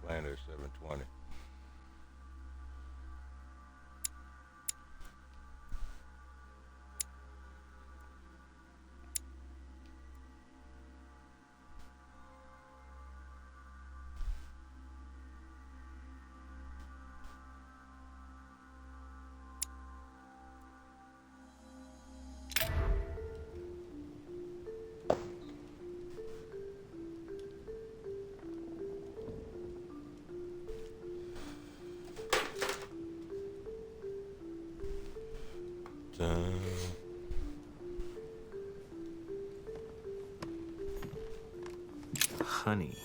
Planet 720. Dun. Honey,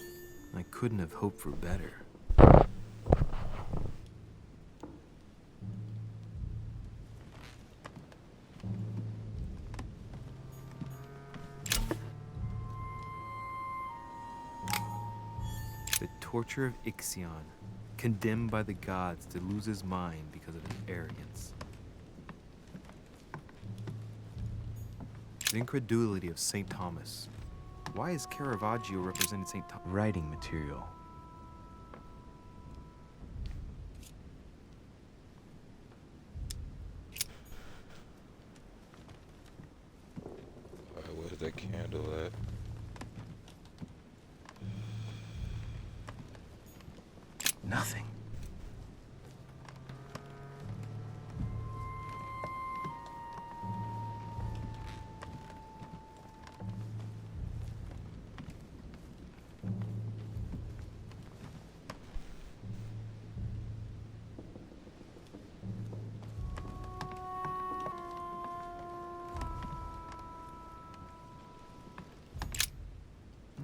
I couldn't have hoped for better. The torture of Ixion, condemned by the gods to lose his mind because of his arrogance. The incredulity of St. Thomas. Why is Caravaggio represented St. Thomas? Writing material. Alright, where's that candle at? Nothing.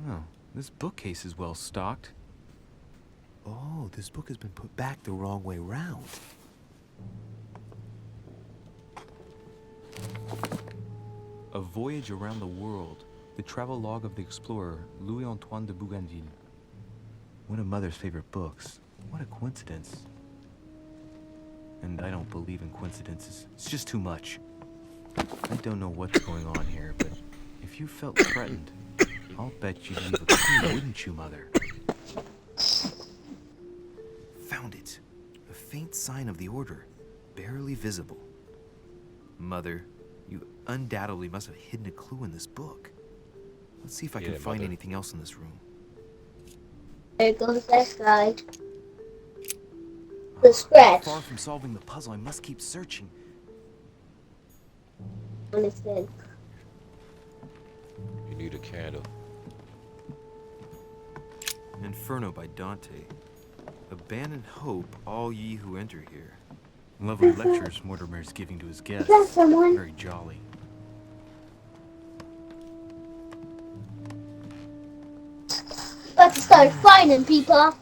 Oh, this bookcase is well stocked. Oh, this book has been put back the wrong way round. A Voyage Around the World, the travel log of the explorer Louis-Antoine de Bougainville. One of Mother's favorite books. What a coincidence. And I don't believe in coincidences. It's just too much. I don't know what's going on here, but if you felt threatened, I'll bet you'd leave a clue, wouldn't you, Mother? Found it. A faint sign of the order, barely visible. Mother, you undoubtedly must have hidden a clue in this book. Let's see if I can find Mother. anything else in this room. There goes that guy. The scratch. Far from solving the puzzle, I must keep searching. Understand. You need a candle. Inferno by Dante. Abandon hope, all ye who enter here. Lovely lectures Mortimer's giving to his guests. Is that someone? Very jolly. About to start fighting people.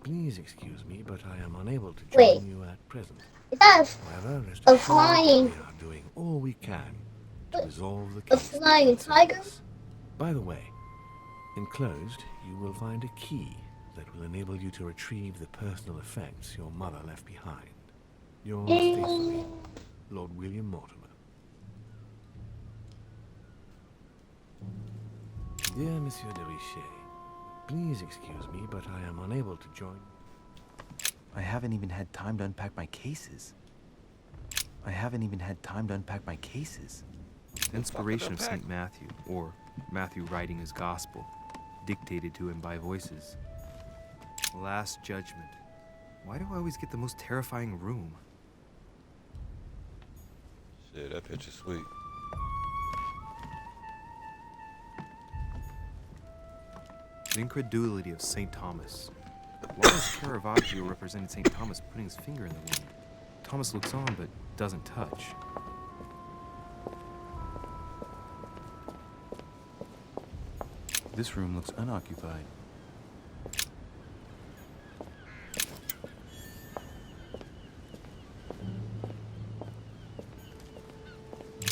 Please excuse me, but I am unable to Wait. join you at present. Is that However, rest A assured that flying- we are doing all we can to resolve the a case. that flying concerns tiger? us. By the way, enclosed, you will find a key that will enable you to retrieve the personal effects your mother left behind. Yours faithfully, Lord William Mortimer. Dear Monsieur de Richet, please excuse me, but I am unable to join. I haven't even had time to unpack my cases. Inspiration of St. Matthew, or Matthew writing his gospel, dictated to him by voices. Last Judgment. Why do I always get the most terrifying room? Shit, that picture's sweet. The incredulity of St. Thomas. Why is Caravaggio represented St. Thomas putting his finger in the wound? Thomas looks on but doesn't touch. This room looks unoccupied.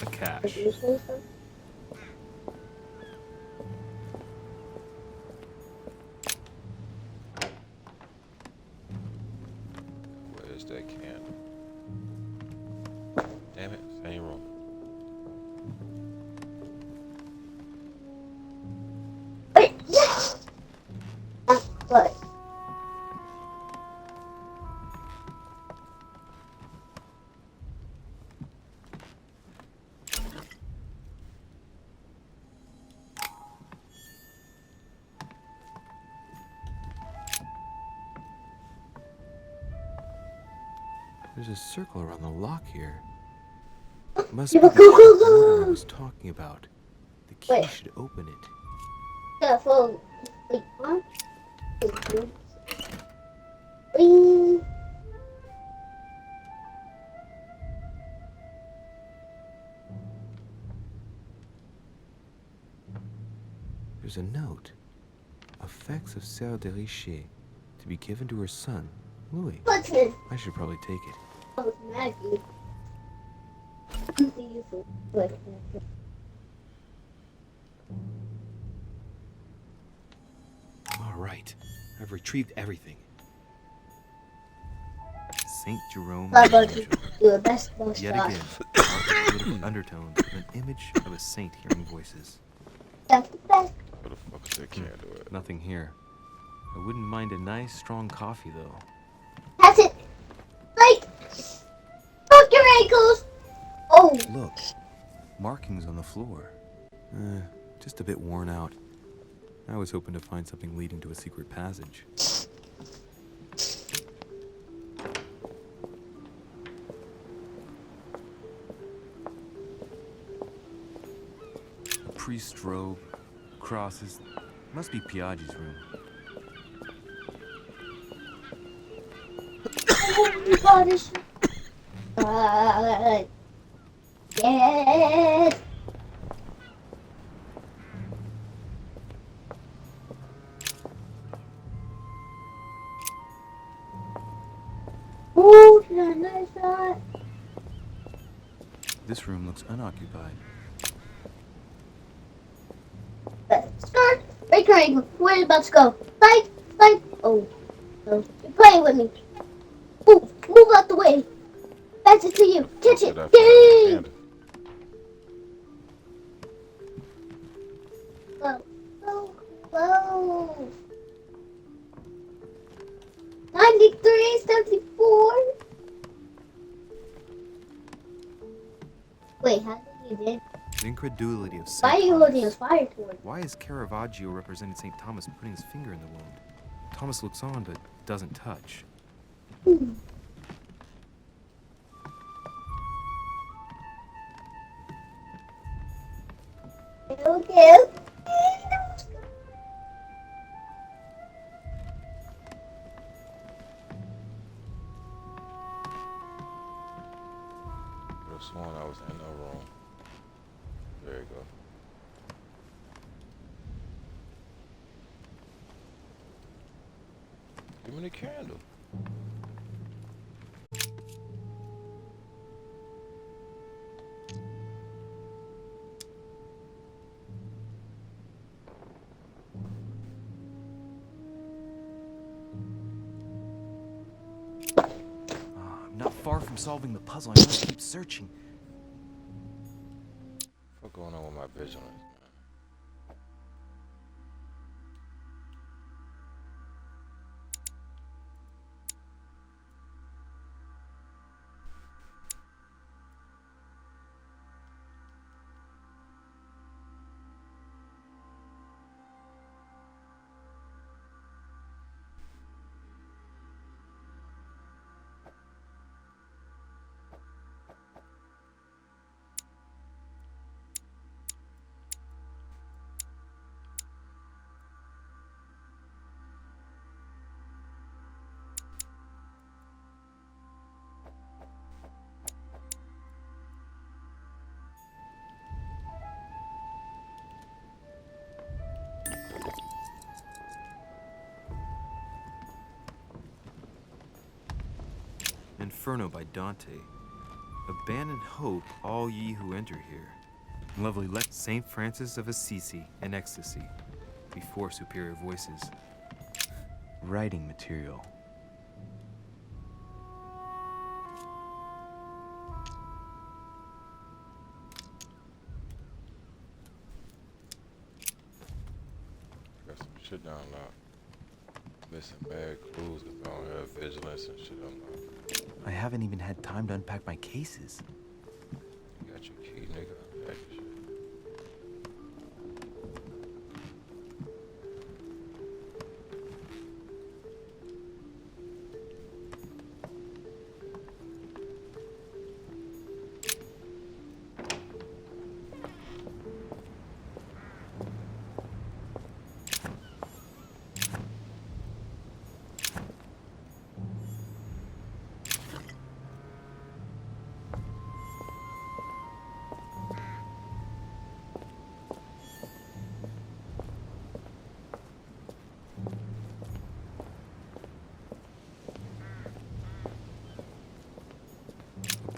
A cache. Where's that candle? Damn it, same room. Wait, yes! But There's a circle around the lock here. Must Go, be go, the go, ship go, Mortimer go. was talking about. The key Wait. should open it. Gotta follow. Wait, what? Bing. There's a note. Effects of Sarah de Richer to be given to her son, Louis. What's this? I should probably take it. Oh, it's Maggie. Wait. All right. I've retrieved everything. Saint Jerome. I'm about to do a best ball Yet shot. again, art with beautiful undertones with an image of a saint hearing voices. That's the best. Where the fuck is that candle at? Nothing here. I wouldn't mind a nice, strong coffee, though. That's it. Like, fuck your ankles. Oh, Look, markings on the floor. Just a bit worn out. I was hoping to find something leading to a secret passage. A priest's robe, crosses. Must be Piaggi's room. you got this. Yes. Ooh, nice shot. This room looks unoccupied. Start. Break your ankle. Where are you about to go? Slide, slide. Oh, no. You're playing with me. Move out the way. Pass it to you. Catch it. Where that Yay! candle? Whoa. 93, 74. Wait, how did you do? The incredulity of Saint Why are you Thomas. holding his fire torch? Why is Caravaggio representing St. Thomas putting his finger in the wound? Thomas looks on but doesn't touch. Okay. I could have sworn I was in the room. There you go. Give me the candle. I'm not far from solving the puzzle. I must keep searching. What's going on with my vigilance, man? Inferno by Dante. Abandon hope, all ye who enter here. Lovely let Saint Francis of Assisi in ecstasy before superior voices. Writing material. Got some shit down locked. Missing bad clues because I don't have vigilance and shit unlocked. I haven't even had time to unpack my cases. You got your key, nigga. Unpack your shit.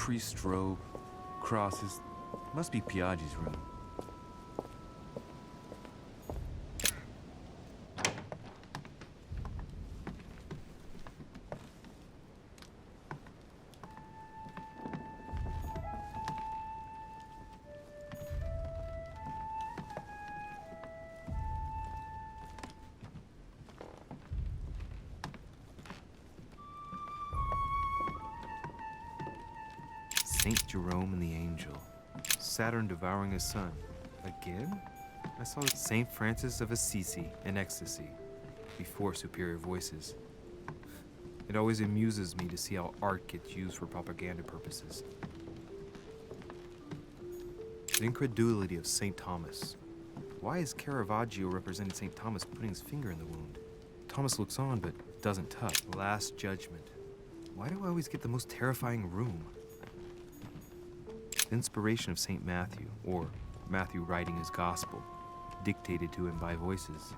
priest robe, crosses. Must be Piaggi's room. Saint Jerome and the Angel. Saturn devouring his son. Again? I saw Saint Francis of Assisi in ecstasy, before superior voices. It always amuses me to see how art gets used for propaganda purposes. The incredulity of St. Thomas. Why is Caravaggio representing St. Thomas putting his finger in the wound? Thomas looks on but doesn't touch. Last Judgment. Why do I always get the most terrifying room? The inspiration of St. Matthew, or Matthew writing his gospel, dictated to him by voices.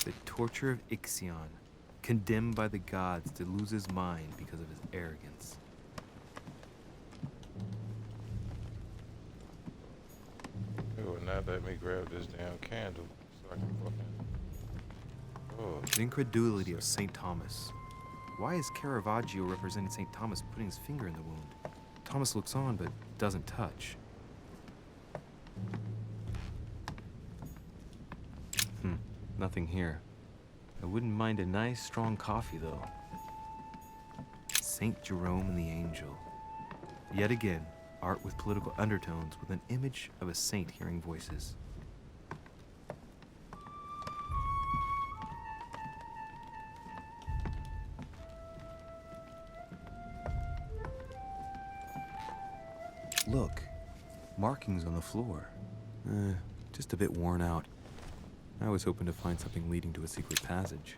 The torture of Ixion, condemned by the gods to lose his mind because of his arrogance. Oh, now let me grab this damn candle so I can fucking. Oh. The incredulity of St. Thomas. Why is Caravaggio representing St. Thomas putting his finger in the wound? Thomas looks on but doesn't touch. Nothing here. I wouldn't mind a nice strong coffee though. Saint Jerome and the Angel. Yet again, art with political undertones with an image of a saint hearing voices. Look, markings on the floor. Just a bit worn out. I was hoping to find something leading to a secret passage.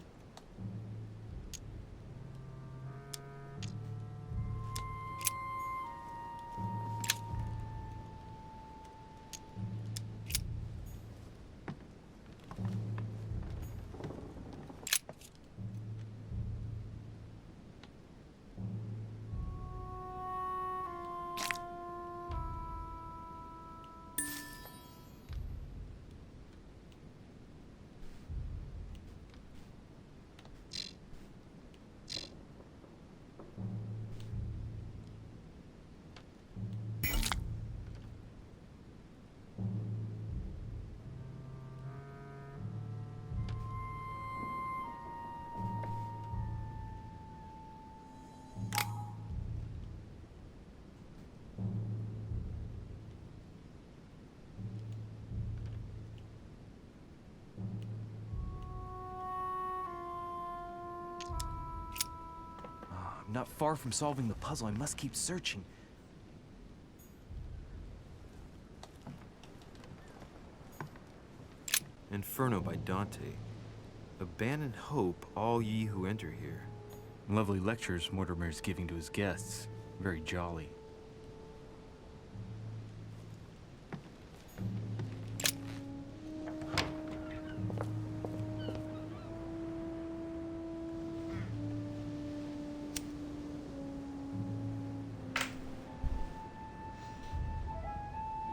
I'm not far from solving the puzzle. I must keep searching. Inferno by Dante. Abandon hope, all ye who enter here. Lovely lectures Mortimer's giving to his guests. Very jolly.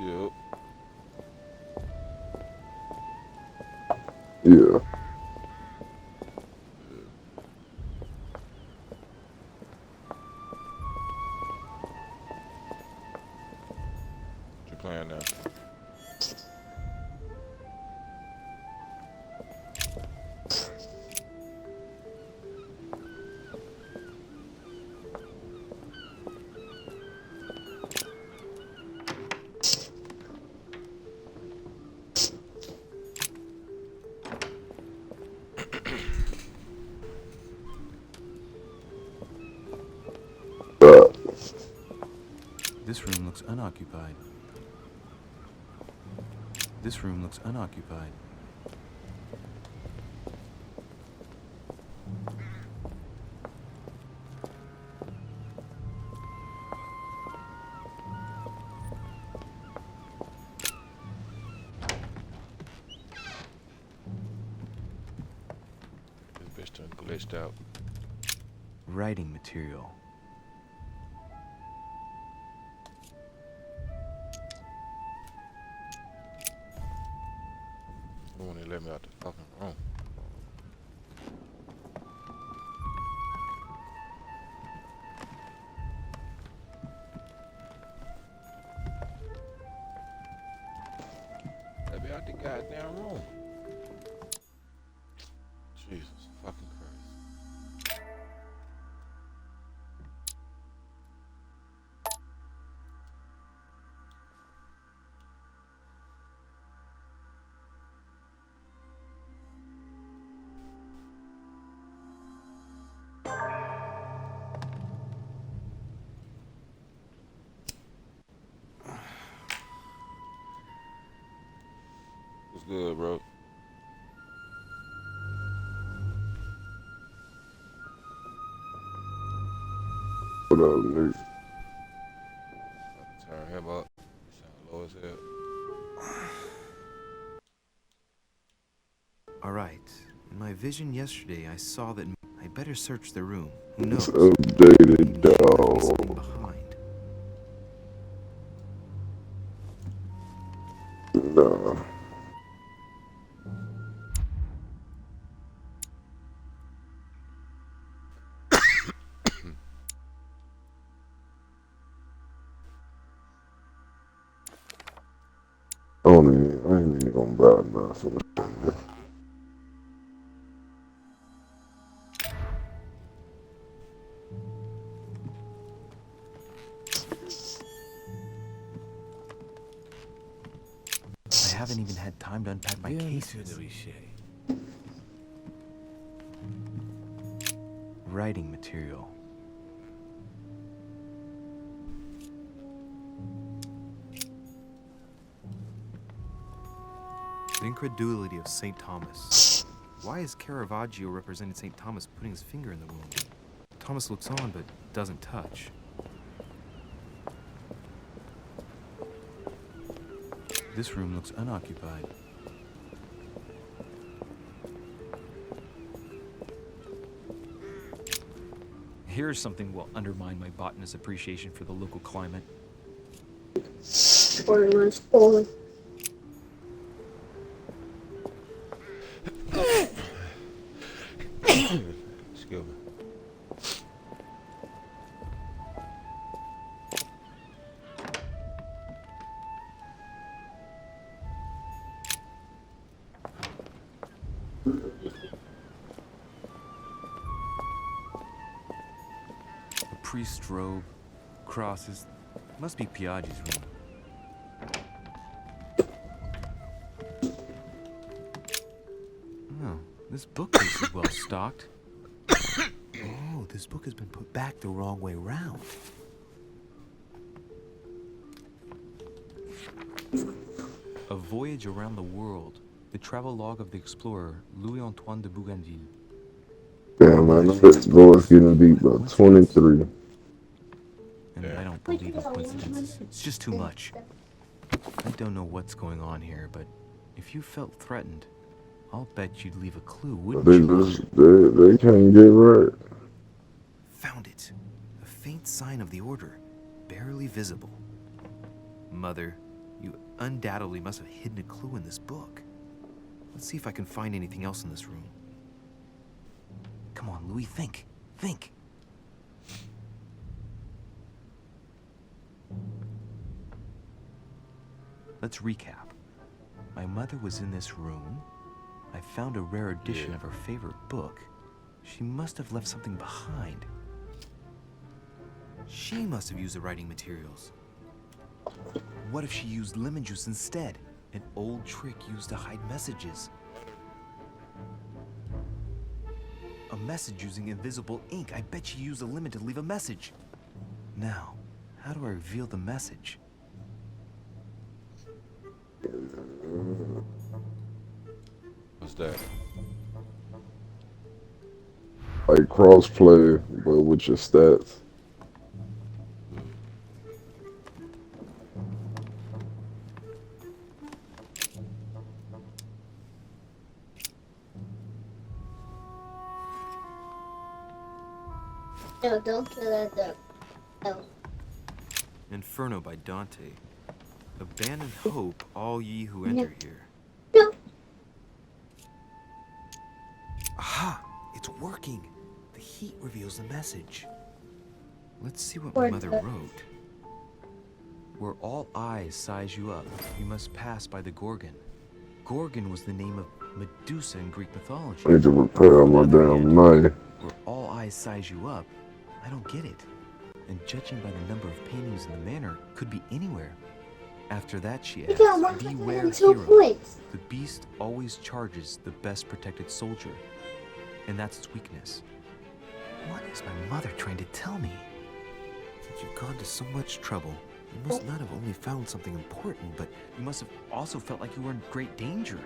Yep. Yeah. What you playing now? This room looks unoccupied. This room looks unoccupied. This bitch done glitched out. Writing material. ain't let me out the fucking room. Let me out the goddamn room. Jesus fucking Christ. What's good, bro? What up, Nick? Turn him up. He sound low as hell. Alright. In my vision yesterday, I saw that I better search the room. Who It's knows? updated, Maybe she left something dog. behind. Nah. I ain't even gonna buy nothing. I haven't even had time to unpack my Bien, Monsieur cases. de Richet. Writing material. The incredulity of St. Thomas. Why is Caravaggio representing St. Thomas putting his finger in the wound? Thomas looks on but doesn't touch. This room looks unoccupied. Here's something will undermine my botanist's appreciation for the local climate. Spoilers, spoilers. Excuse me. A priest's robe, crosses. Must be Piaggi's room. Oh, this bookcase is well stocked. Oh, this book has been put back the wrong way round. A Voyage Around the World. The travelogue of the explorer Louis-Antoine de Bougainville. Damn, man, this boy's getting beat by 23. And Yeah. I don't believe in coincidences. It's just too much. I don't know what's going on here, but if you felt threatened, I'll bet you'd leave a clue, wouldn't They you? just, they can't get right. Found it. A faint sign of the order, barely visible. Mother, you undoubtedly must have hidden a clue in this book. Let's see if I can find anything else in this room. Come on, Louis, think. Think. Let's recap. My mother was in this room. I found a rare edition of her favorite book. She must have left something behind. She must have used the writing materials. What if she used lemon juice instead? An old trick used to hide messages. A message using invisible ink. I bet she used a lemon to leave a message. Now, how do I reveal the message? What's that? Like crossplay, but with your stats. No, don't kill that dog. No. Inferno by Dante. Abandon hope, all ye who enter here. No. working. The heat reveals the message. Let's see what Or my mother the- wrote. Where all eyes size you up, you must pass by the Gorgon. Gorgon was the name of Medusa in Greek mythology. I need to repair my damn knife. Where all eyes size you up, I don't get it. And judging by the number of paintings in the manor, could be anywhere. After that, she You got adds, beware 102 hero. points. The beast always charges the best protected soldier, and that's its weakness. What is my mother trying to tell me? Since you've gone to so much trouble, you must not have only found something important, but you must have also felt like you were in great danger.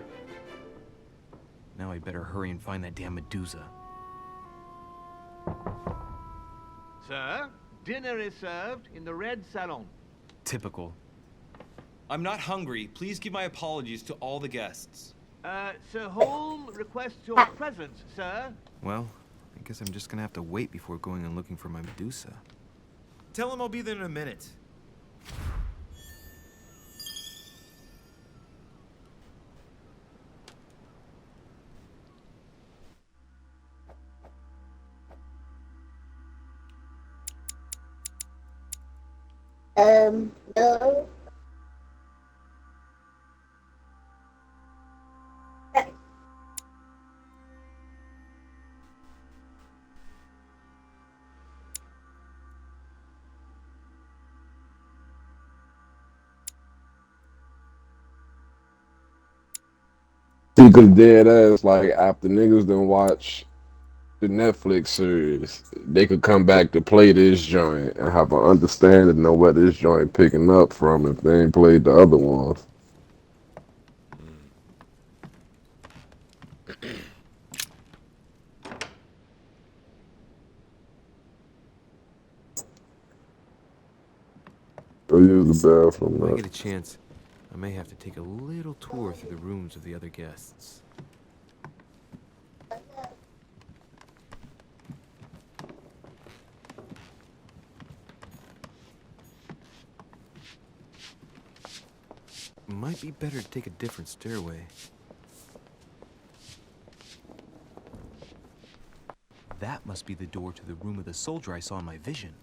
Now I better hurry and find that damn Medusa. Sir, dinner is served in the red salon. Typical. I'm not hungry. Please give my apologies to all the guests. Sir Holm requests your presence, sir. Well, I guess I'm just gonna have to wait before going and looking for my Medusa. Tell him I'll be there in a minute. No. See, cause dead ass, like after niggas done watch the Netflix series, they could come back to play this joint and have an understanding of where this joint picking up from if they ain't played the other ones. Go use the bathroom, When I man. get a chance, I may have to take a little tour through the rooms of the other guests. Might be better to take a different stairway. That must be the door to the room of the soldier I saw in my vision.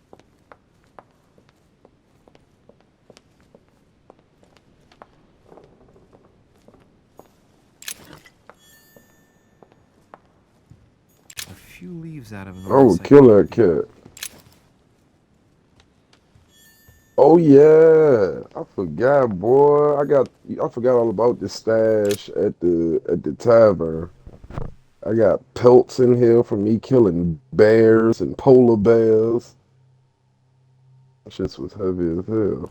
A few leaves out of an Oh, old kill that cat. Oh yeah, I forgot, boy. I forgot all about the stash at the tavern. I got pelts in here from me killing bears and polar bears. That shit was heavy as hell.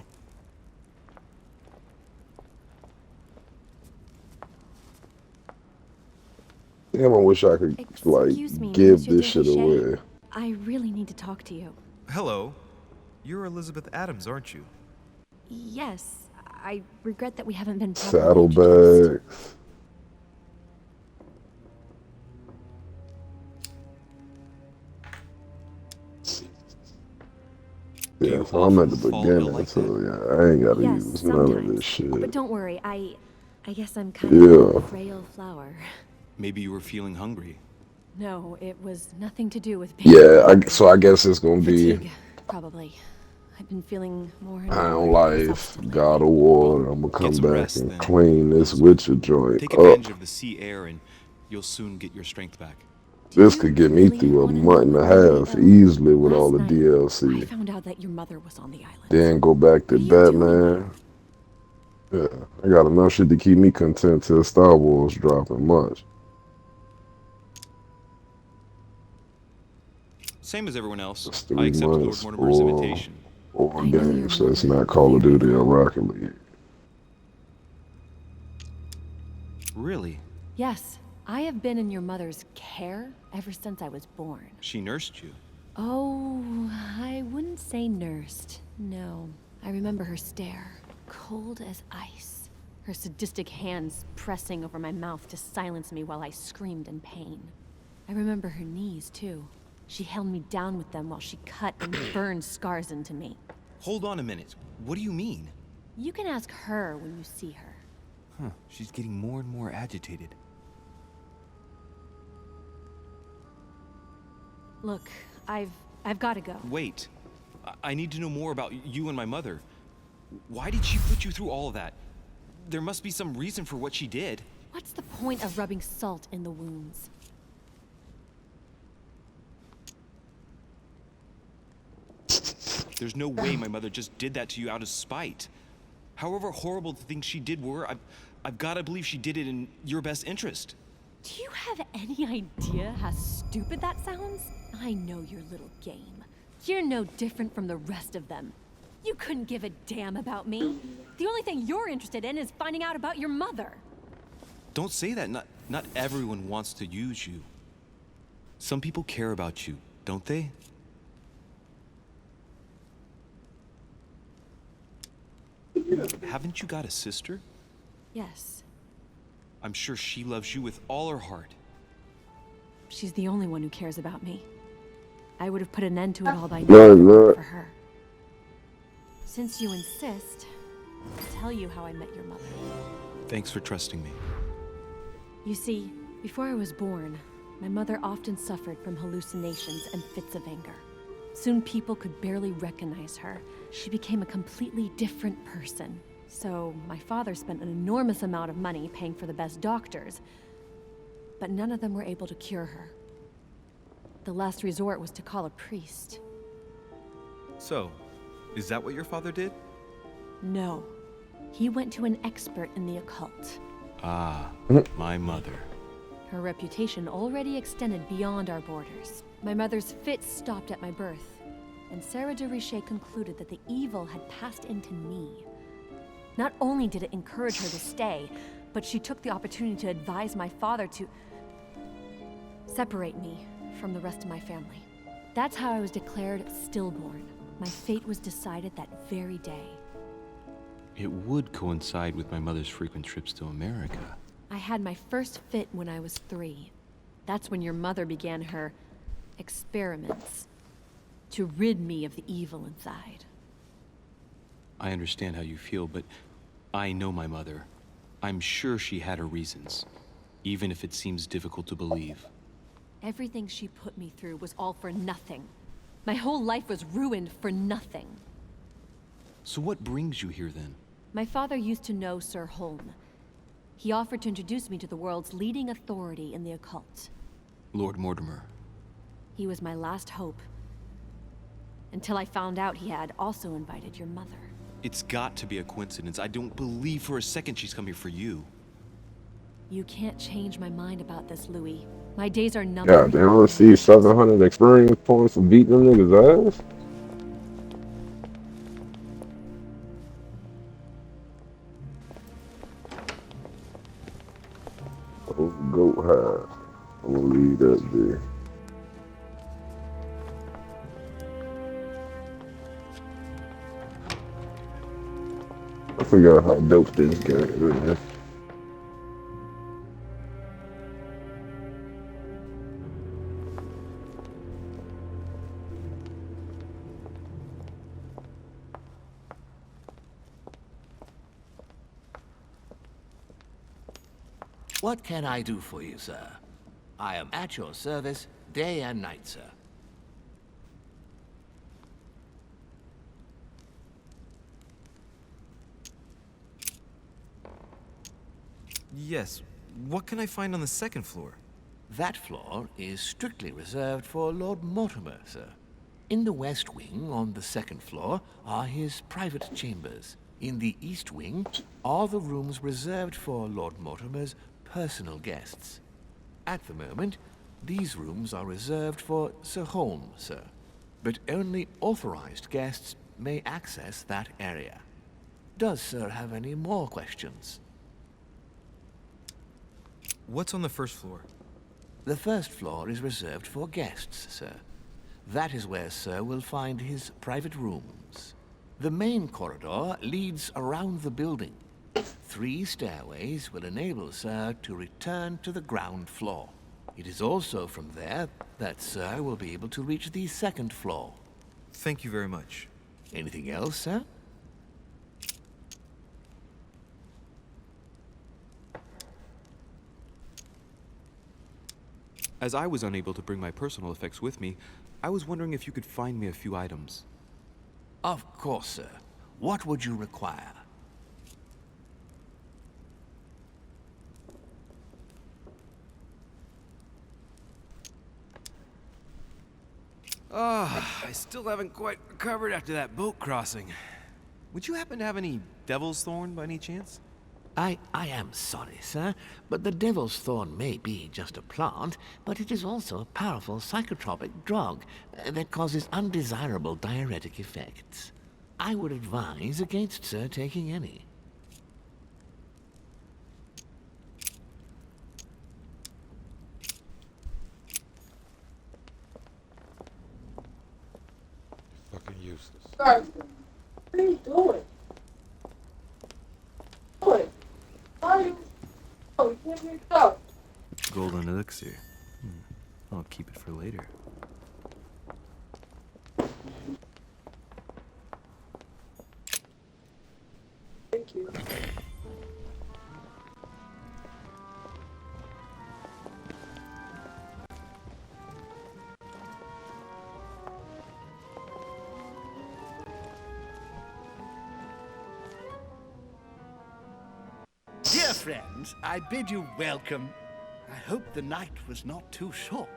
Damn, I wish I could like Excuse me, give Monsieur this shit Desjardins. away. I really need to talk to you. Hello. You're Elizabeth Adams, aren't you? Yes, I regret that we haven't been properly introduced. Saddlebags. Do Yeah, you so I'm at the often fall ill beginning, like so that? yeah, I ain't gotta Yes, use none of sometimes. this shit. But don't worry, I guess I'm kind of Yeah. a frail flower. Maybe you were feeling hungry. No, it was nothing to do with being Yeah, hungry. so I guess it's gonna be Fatigue, probably. I've been feeling more and Pound more Life, exhausted God of lately. War. I'm gonna Get come some back rest, and then. clean this Witcher joint Take up. advantage of the sea air and you'll soon get your strength back. Do This you could get me really through a wanna know month and a what made me half ill? easily with all Last the night, I DLC. found out that your mother was on the island. Then go back to What are you doing Batman. Yeah, I got enough shit to keep me content till Star Wars dropping much. Same as everyone else. It's I 3 accepted Lord months Mortimer's invitation. or I know your games that's mother not Call of very Duty or well. Rocket League. Really? Yes, I have been in your mother's care ever since I was born. She nursed you. Oh, I wouldn't say nursed. No. I remember her stare, cold as ice. Her sadistic hands pressing over my mouth to silence me while I screamed in pain. I remember her knees, too. She held me down with them while she cut and burned scars into me. Hold on a minute. What do you mean? You can ask her when you see her. Huh, she's getting more and more agitated. Look, I've got to go. Wait. I need to know more about you and my mother. Why did she put you through all of that? There must be some reason for what she did. What's the point of rubbing salt in the wounds? There's no way my mother just did that to you out of spite. However horrible the things she did were, I've got to believe she did it in your best interest. Do you have any idea how stupid that sounds? I know your little game. You're no different from the rest of them. You couldn't give a damn about me. The only thing you're interested in is finding out about your mother. Don't say that. Not everyone wants to use you. Some people care about you, don't they? Haven't you got a sister? Yes. I'm sure she loves you with all her heart. She's the only one who cares about me. I would have put an end to it all by No, now no. for her. Since you insist, I'll tell you how I met your mother. Thanks for trusting me. You see, before I was born, my mother often suffered from hallucinations and fits of anger. Soon people could barely recognize her. She became a completely different person. So my father spent an enormous amount of money paying for the best doctors, but none of them were able to cure her. The last resort was to call a priest. So, is that what your father did? No. He went to an expert in the occult. Ah, my mother. Her reputation already extended beyond our borders. My mother's fits stopped at my birth, and Sarah de Richet concluded that the evil had passed into me. Not only did it encourage her to stay, but she took the opportunity to advise my father to separate me from the rest of my family. That's how I was declared stillborn. My fate was decided that very day. It would coincide with my mother's frequent trips to America. I had my first fit when I was 3. That's when your mother began her experiments to rid me of the evil inside. I understand how you feel, but I know my mother. I'm sure she had her reasons, even if it seems difficult to believe. Everything she put me through was all for nothing. My whole life was ruined for nothing. So what brings you here then? My father used to know Sir Holm. He offered to introduce me to the world's leading authority in the occult. Lord Mortimer. He was my last hope. Until I found out he had also invited your mother. It's got to be a coincidence. I don't believe for a second she's coming for you. You can't change my mind about this, Louis. My days are Yeah, numbered. they don't see 700 experience points for beating them niggas' ass. Oh, goat hide. I'm gonna leave that there. I forgot how dope this game is. What can I do for you, sir? I am at your service day and night, sir. Yes. What can I find on the second floor? That floor is strictly reserved for Lord Mortimer, sir. In the west wing, on the second floor, are his private chambers. In the east wing are the rooms reserved for Lord Mortimer's personal guests. At the moment, these rooms are reserved for Sir Holm, sir. But only authorized guests may access that area. Does Sir have any more questions? What's on the first floor? The first floor is reserved for guests, sir. That is where Sir will find his private rooms. The main corridor leads around the building. 3 stairways will enable Sir to return to the ground floor. It is also from there that Sir will be able to reach the second floor. Thank you very much. Anything else, sir? As I was unable to bring my personal effects with me, I was wondering if you could find me a few items. Of course, sir. What would you require? I still haven't quite recovered after that boat crossing. Would you happen to have any devil's thorn by any chance? I am sorry, sir, but the devil's thorn may be just a plant, but it is also a powerful psychotropic drug that causes undesirable diuretic effects. I would advise against sir taking any. Fucking useless. Guys, what are you doing? Oh, give me go. Golden elixir. I'll keep it for later. Thank you. Dear friends, I bid you welcome. I hope the night was not too short.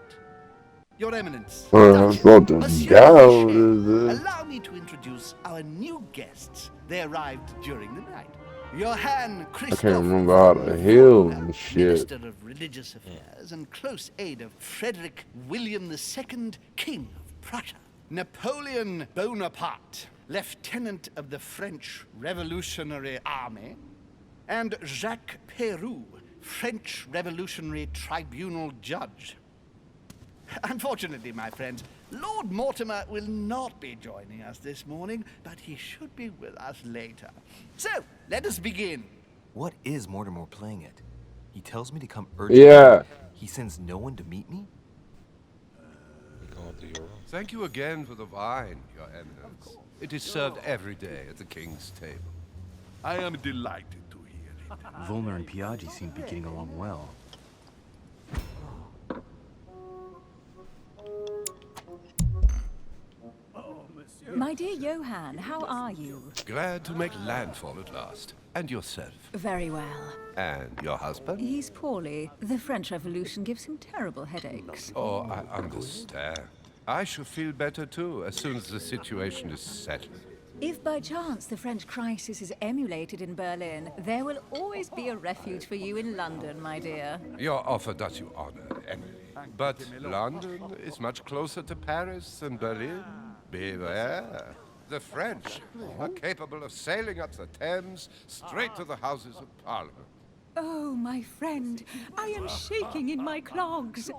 Your Eminence, It's about to Monsieur go, Michel, is it? allow me to introduce our new guests. They arrived during the night. Johann Christoph I can't remember how to heal Wagner, and shit. Minister of Religious Affairs and close aide of Frederick William II, King of Prussia. Napoleon Bonaparte, Lieutenant of the French Revolutionary Army. And Jacques Peroux, French Revolutionary Tribunal Judge. Unfortunately, my friends, Lord Mortimer will not be joining us this morning, but he should be with us later. So, let us begin. What is Mortimer playing at? He tells me to come urgently. Yeah. He sends no one to meet me? We're going through your room. Thank you again for the wine, Your Eminence. It is served every day at the king's table. I am delighted to hear it. Volner and Piaggi seem to be getting along well. My dear Johann, how are you? Glad to make landfall at last. And yourself? Very well. And your husband? He's poorly. The French Revolution gives him terrible headaches. Oh, I understand. I shall feel better too, as soon as the situation is settled. If by chance the French crisis is emulated in Berlin, there will always be a refuge for you in London, my dear. Your offer does you honor, Emily. But London is much closer to Paris than Berlin. Beware. The French are capable of sailing up the Thames straight to the Houses of Parliament. Oh, my friend, I am shaking in my clogs.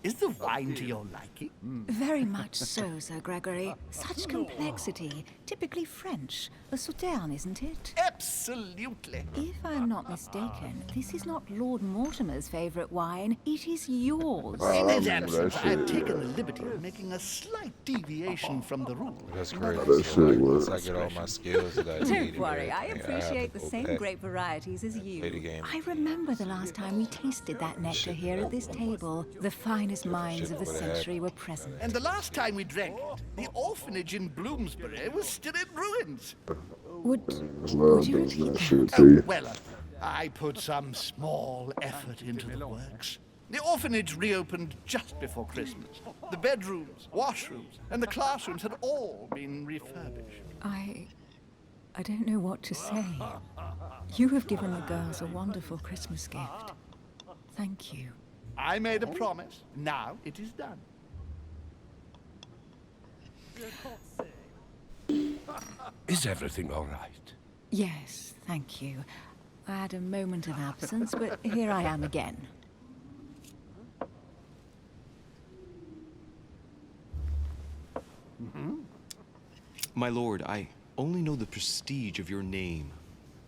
Is the wine to your liking? Very much so, Sir Gregory. Such complexity. Typically French. A Sauterne, isn't it? Absolutely. If I'm not mistaken, this is not Lord Mortimer's favorite wine. It is yours. In his that absence, I have shit, taken the liberty of making a slight deviation from the rule. That's crazy. That So, shit once I was- get all my skills that I need Don't and worry, I everything, have appreciate to the go same back. grape varieties as play the you. game. I remember the last time we tasted that nectar here at this table. The finest minds of the century were present. And the last time we drank it, the orphanage in Bloomsbury was still in ruins. Would Love you does repeat that that? shit to Oh, you. well, I put some small effort into the works. The orphanage reopened just before Christmas. The bedrooms, washrooms, and the classrooms had all been refurbished. I don't know what to say. You have given the girls a wonderful Christmas gift. Thank you. I made a promise. Now it is done. Is everything all right? Yes, thank you. I had a moment of absence, but here I am again. My lord, I only know the prestige of your name.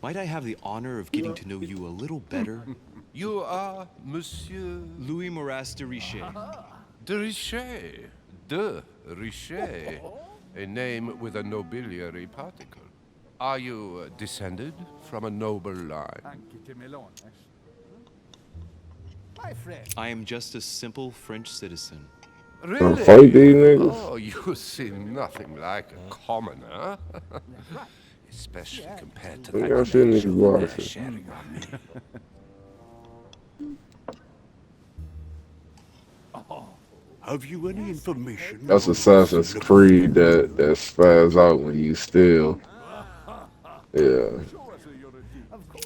Might I have the honor of getting to know you a little better? You are Monsieur Louis Moras de Richet. de Richet. De Richet. A name with a nobiliary particle. Are you descended from a noble line? My friend. I am just a simple French citizen. Really? Fight these niggas. Oh, you seem nothing like a commoner. Especially compared to Look that how shit niggas nature they're watching. sharing on me. Have you any information? That's on Assassin's this Creed that spaz out when you steal. Yeah.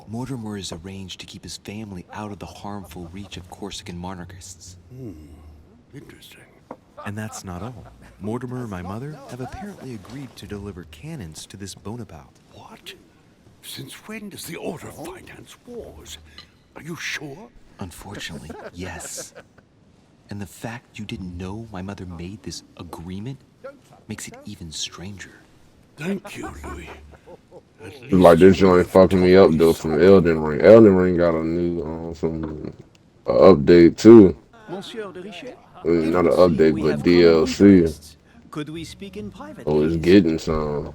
Mortimer is arranged to keep his family out of the harmful reach of Corsican monarchists. Interesting. And that's not all. Mortimer and my mother have apparently agreed to deliver cannons to this Bonaparte. What? Since when does the Order finance wars? Are you sure? Unfortunately, yes. And the fact you didn't know my mother made this agreement makes it even stranger. Thank you, Louis. Like this joint fucking me up though from Elden Ring. Elden Ring got a new some update too. Monsieur de Richet? Not an It would seem update we but have common DLC. interests. Could we speak in private, Oh, it's please? getting some.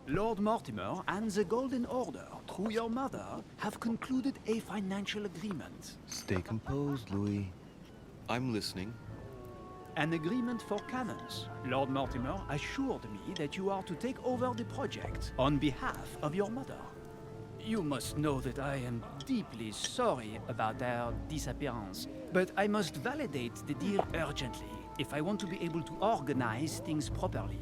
Lord Mortimer and the Golden Order, through your mother, have concluded a financial agreement. Stay composed, Louis. I'm listening. An agreement for cannons. Lord Mortimer assured me that you are to take over the project on behalf of your mother. You must know that I am deeply sorry about their disappearance, but I must validate the deal urgently if I want to be able to organize things properly.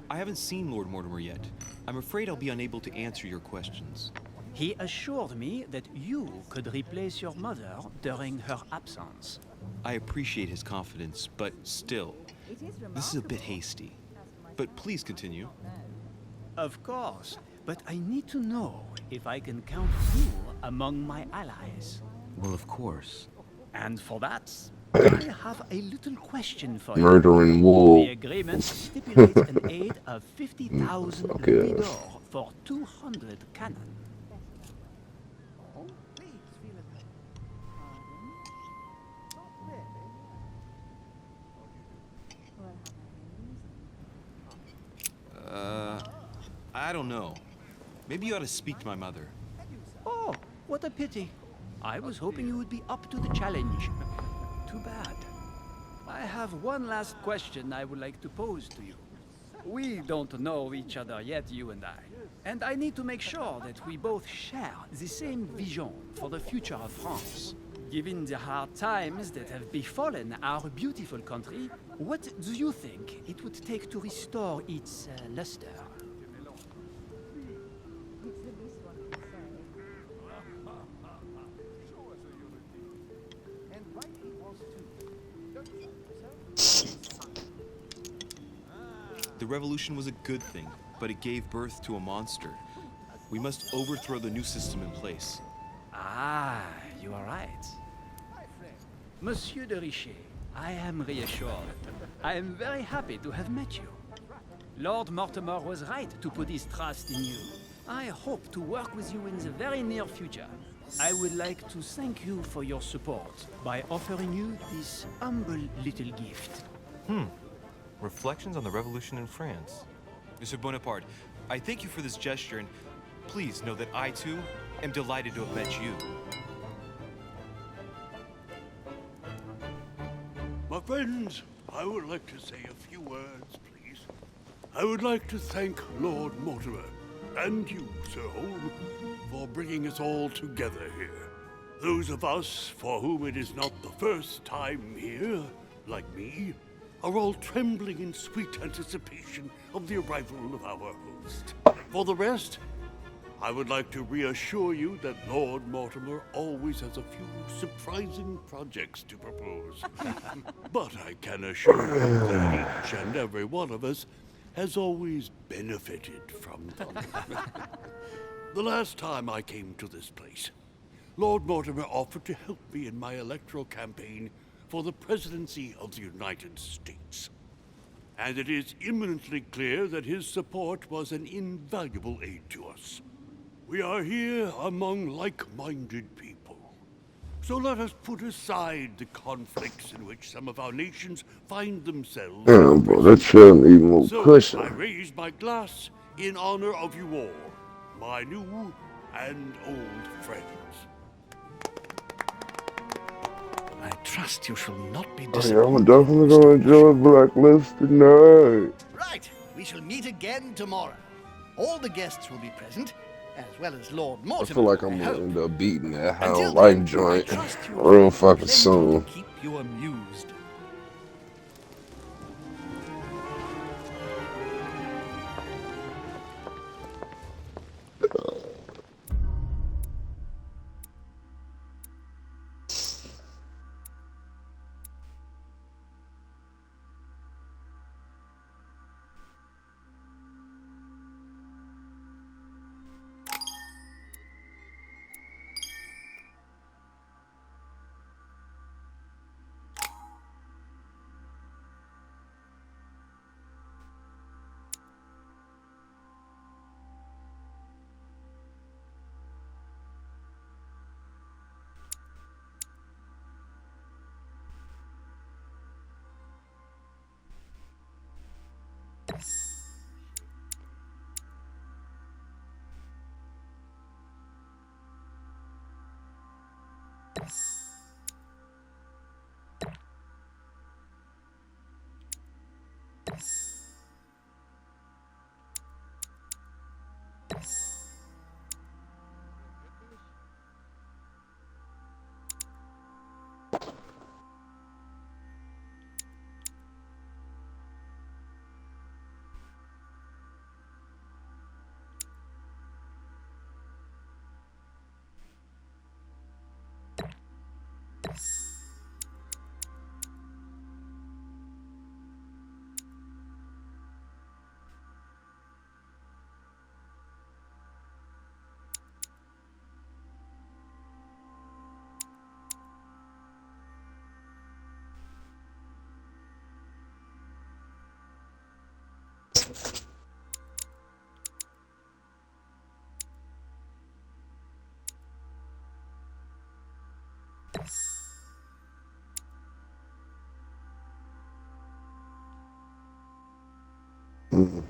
I haven't seen Lord Mortimer yet. I'm afraid I'll be unable to answer your questions. He assured me that you could replace your mother during her absence. I appreciate his confidence, but still, this is a bit hasty. But please continue. Of course, but I need to know if I can count you among my allies. Well, of course. And for that, I have a little question for you. Murdering wolves. The agreement stipulates an aid of 50,000 Okay. louis d'or for 200 cannon. I don't know. Maybe you ought to speak to my mother. Oh, what a pity. I was hoping you would be up to the challenge. Too bad. I have one last question I would like to pose to you. We don't know each other yet, you and I. And I need to make sure that we both share the same vision for the future of France. Given the hard times that have befallen our beautiful country, what do you think it would take to restore its luster? The revolution was a good thing, but it gave birth to a monster. We must overthrow the new system in place. Ah, you are right. Monsieur de Richet, I am reassured. I am very happy to have met you. Lord Mortimer was right to put his trust in you. I hope to work with you in the very near future. I would like to thank you for your support by offering you this humble little gift. Reflections on the Revolution in France. Monsieur Bonaparte, I thank you for this gesture, and please know that I, too, am delighted to have met you. My friends, I would like to say a few words, please. I would like to thank Lord Mortimer and you, Sir Holm, for bringing us all together here. Those of us for whom it is not the first time here, like me, are all trembling in sweet anticipation of the arrival of our host. For the rest, I would like to reassure you that Lord Mortimer always has a few surprising projects to propose. But I can assure you that each and every one of us has always benefited from them. The last time I came to this place, Lord Mortimer offered to help me in my electoral campaign for the presidency of the United States. And it is imminently clear that his support was an invaluable aid to us. We are here among like-minded people. So let us put aside the conflicts in which some of our nations find themselves. Damn, bro, that chair need more So cushion. I raise my glass in honor of you all, my new and old friends. I trust you shall not be Oh yeah, I'm disappointed. definitely gonna enjoy Blacklist tonight. Right, we shall meet again tomorrow. All the guests will be present, as well as Lord I Mortimer, feel like I'm I gonna hope. end up beating that Until Hound Life then, I joint trust you'll real find fucking plenty soon. to keep you amused. Mhm.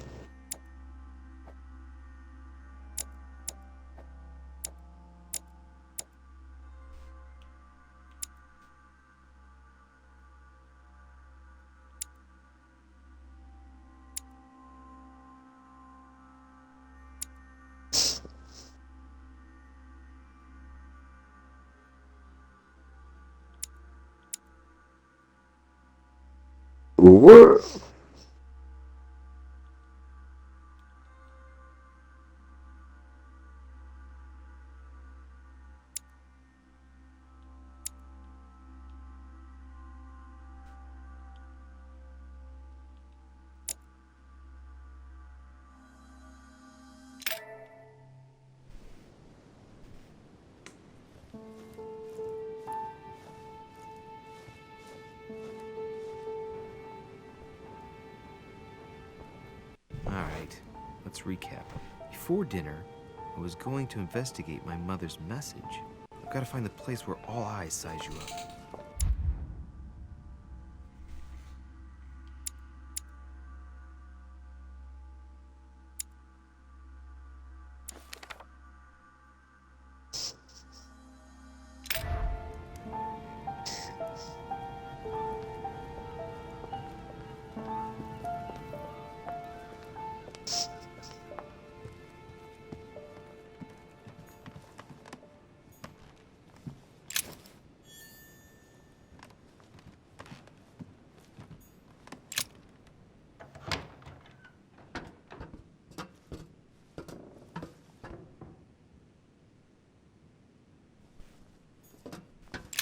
What? Alright, let's recap. Before dinner, I was going to investigate my mother's message. I've got to find the place where all eyes size you up.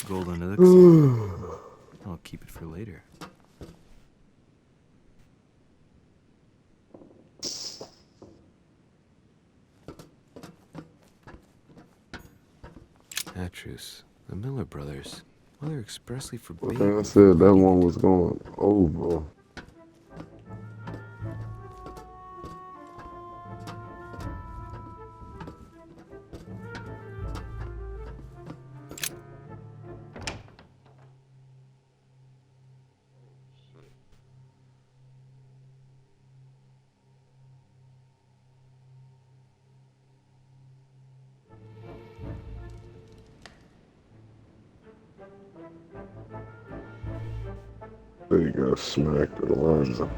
Golden elixir. I'll keep it for later. Atrus, the Miller brothers. Mother expressly forbade Okay, I me said from that reading one it. was going over. They got smacked around.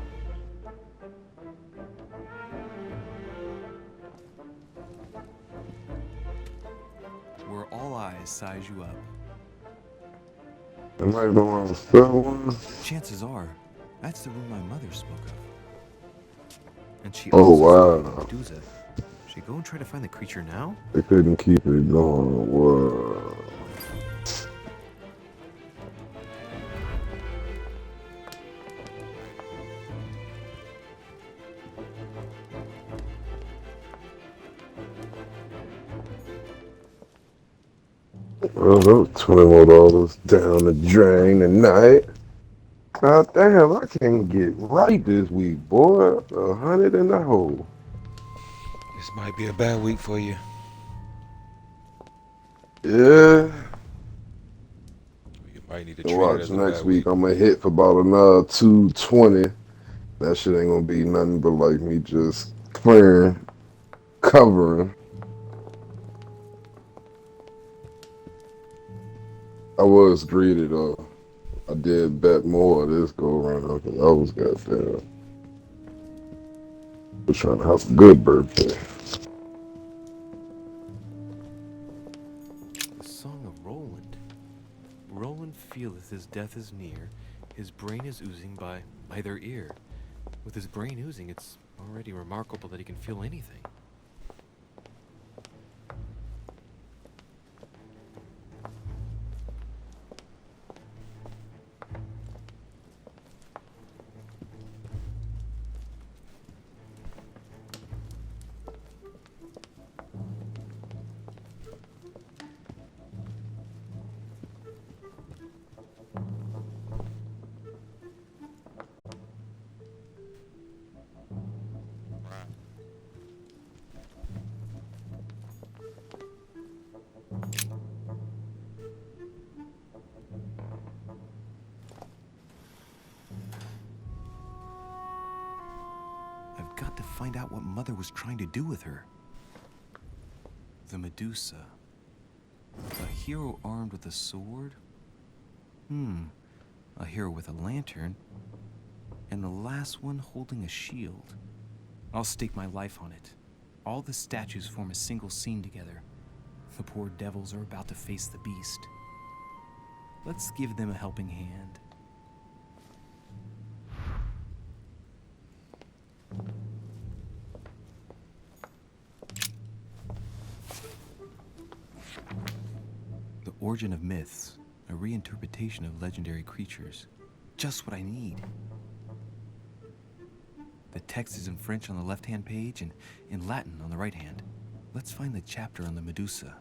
Where all eyes size you up. Am I the one who fell one? Chances are, that's the room my mother spoke of. And she Oh, also spoke of wow. Medusa. Should I go and try to find the creature now? They couldn't keep it going. Whoa. Well, that was $20 more down the drain tonight. God damn, I can't get right this week, boy. 100 in the hole. This might be a bad week for you. Yeah. You might need to And treat it watch, as a next bad week week. I'm gonna hit for about another 220. That shit ain't gonna be nothing but like me just clearing, covering. I was greedy though. I did bet more this go around because I was goddamn. Was trying to have a good birthday. The Song of Roland. Roland feeleth his death is near. His brain is oozing by their ear. With his brain oozing, it's already remarkable that he can feel anything. I've got to find out what Mother was trying to do with her. The Medusa. A hero armed with a sword? A hero with a lantern. And the last one holding a shield. I'll stake my life on it. All the statues form a single scene together. The poor devils are about to face the beast. Let's give them a helping hand. The Origin of Myths, a reinterpretation of legendary creatures. Just what I need. The text is in French on the left-hand page and in Latin on the right hand. Let's find the chapter on the Medusa.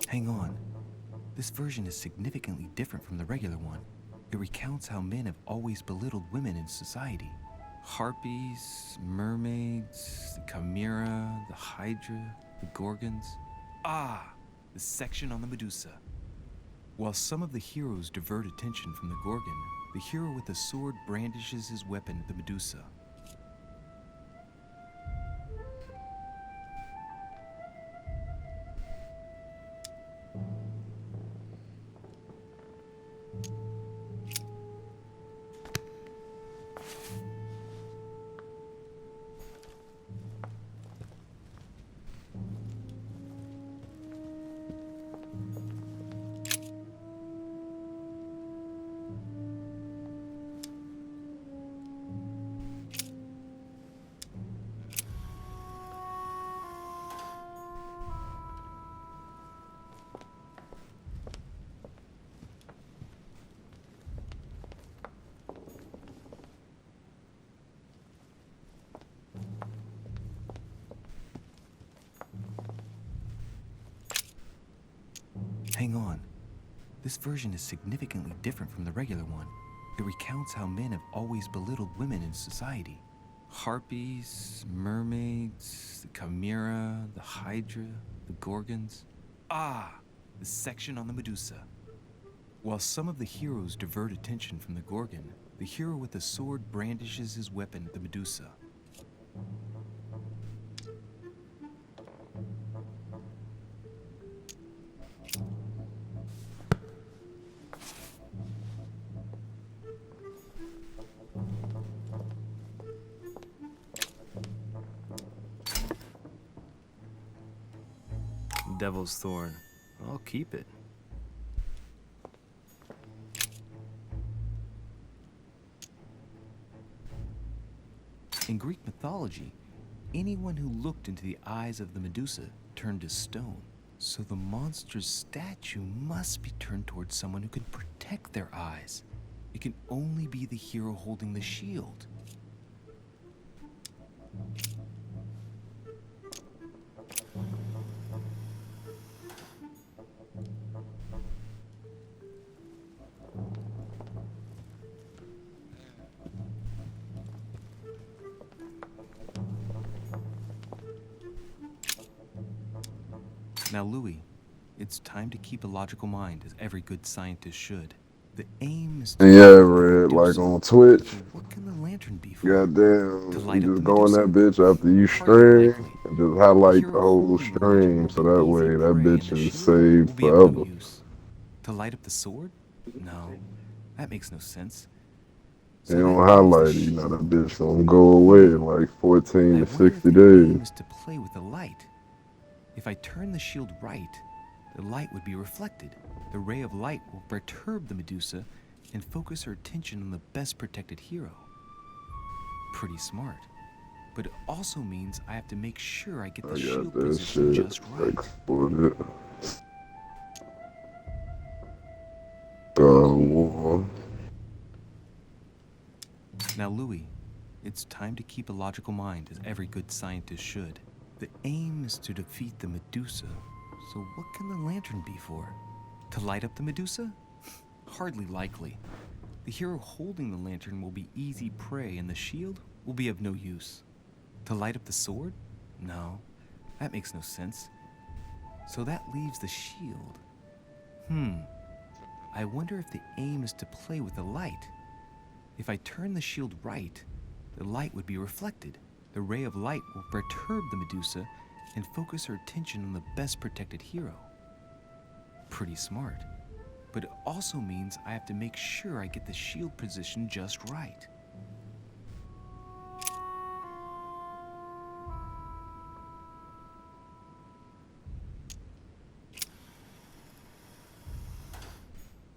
Hang on. This version is significantly different from the regular one. It recounts how men have always belittled women in society. Harpies, mermaids, the chimera, the hydra, the gorgons. The section on the Medusa. While some of the heroes divert attention from the gorgon, the hero with the sword brandishes his weapon at the Medusa. Hang on. This version is significantly different from the regular one. It recounts how men have always belittled women in society. Harpies, mermaids, the chimera, the hydra, the gorgons. The section on the Medusa. While some of the heroes divert attention from the gorgon, the hero with the sword brandishes his weapon at the Medusa. devil's thorn. I'll keep it. In Greek mythology, anyone who looked into the eyes of the Medusa turned to stone. So the monster's statue must be turned towards someone who can protect their eyes. It can only be the hero holding the shield. Now, Louis, it's time to keep a logical mind, as every good scientist should. The aim is to... Yeah, Red, like on Twitch. So what can the lantern be for? Goddamn, To you light up just the go in Medusa? that bitch after you Hardly stream likely. and just The highlight hero the whole holding the lantern will stream so be that easy way that prey, and bitch the is shield saved will be of no forever. use. To light up the sword? No, that makes no sense. They So that don't leaves the highlight it, you know, shield. that bitch gonna go away in like 14 I to wonder if 60 the days. aim is to play with the light. If I turn the shield right, the light would be reflected. The ray of light will perturb the Medusa and focus her attention on the best protected hero. Pretty smart. But it also means I have to make sure I get I the got shield that position shit just right. exported. War. Now, Louis, it's time to keep a logical mind, as every good scientist should. The aim is to defeat the Medusa. So what can the lantern be for? To light up the Medusa? Hardly likely. The hero holding the lantern will be easy prey, and the shield will be of no use. To light up the sword? No, that makes no sense. So that leaves the shield. I wonder if the aim is to play with the light. If I turn the shield right, the light would be reflected. The ray of light will perturb the Medusa and focus her attention on the best protected hero. Pretty smart. But it also means I have to make sure I get the shield position just right.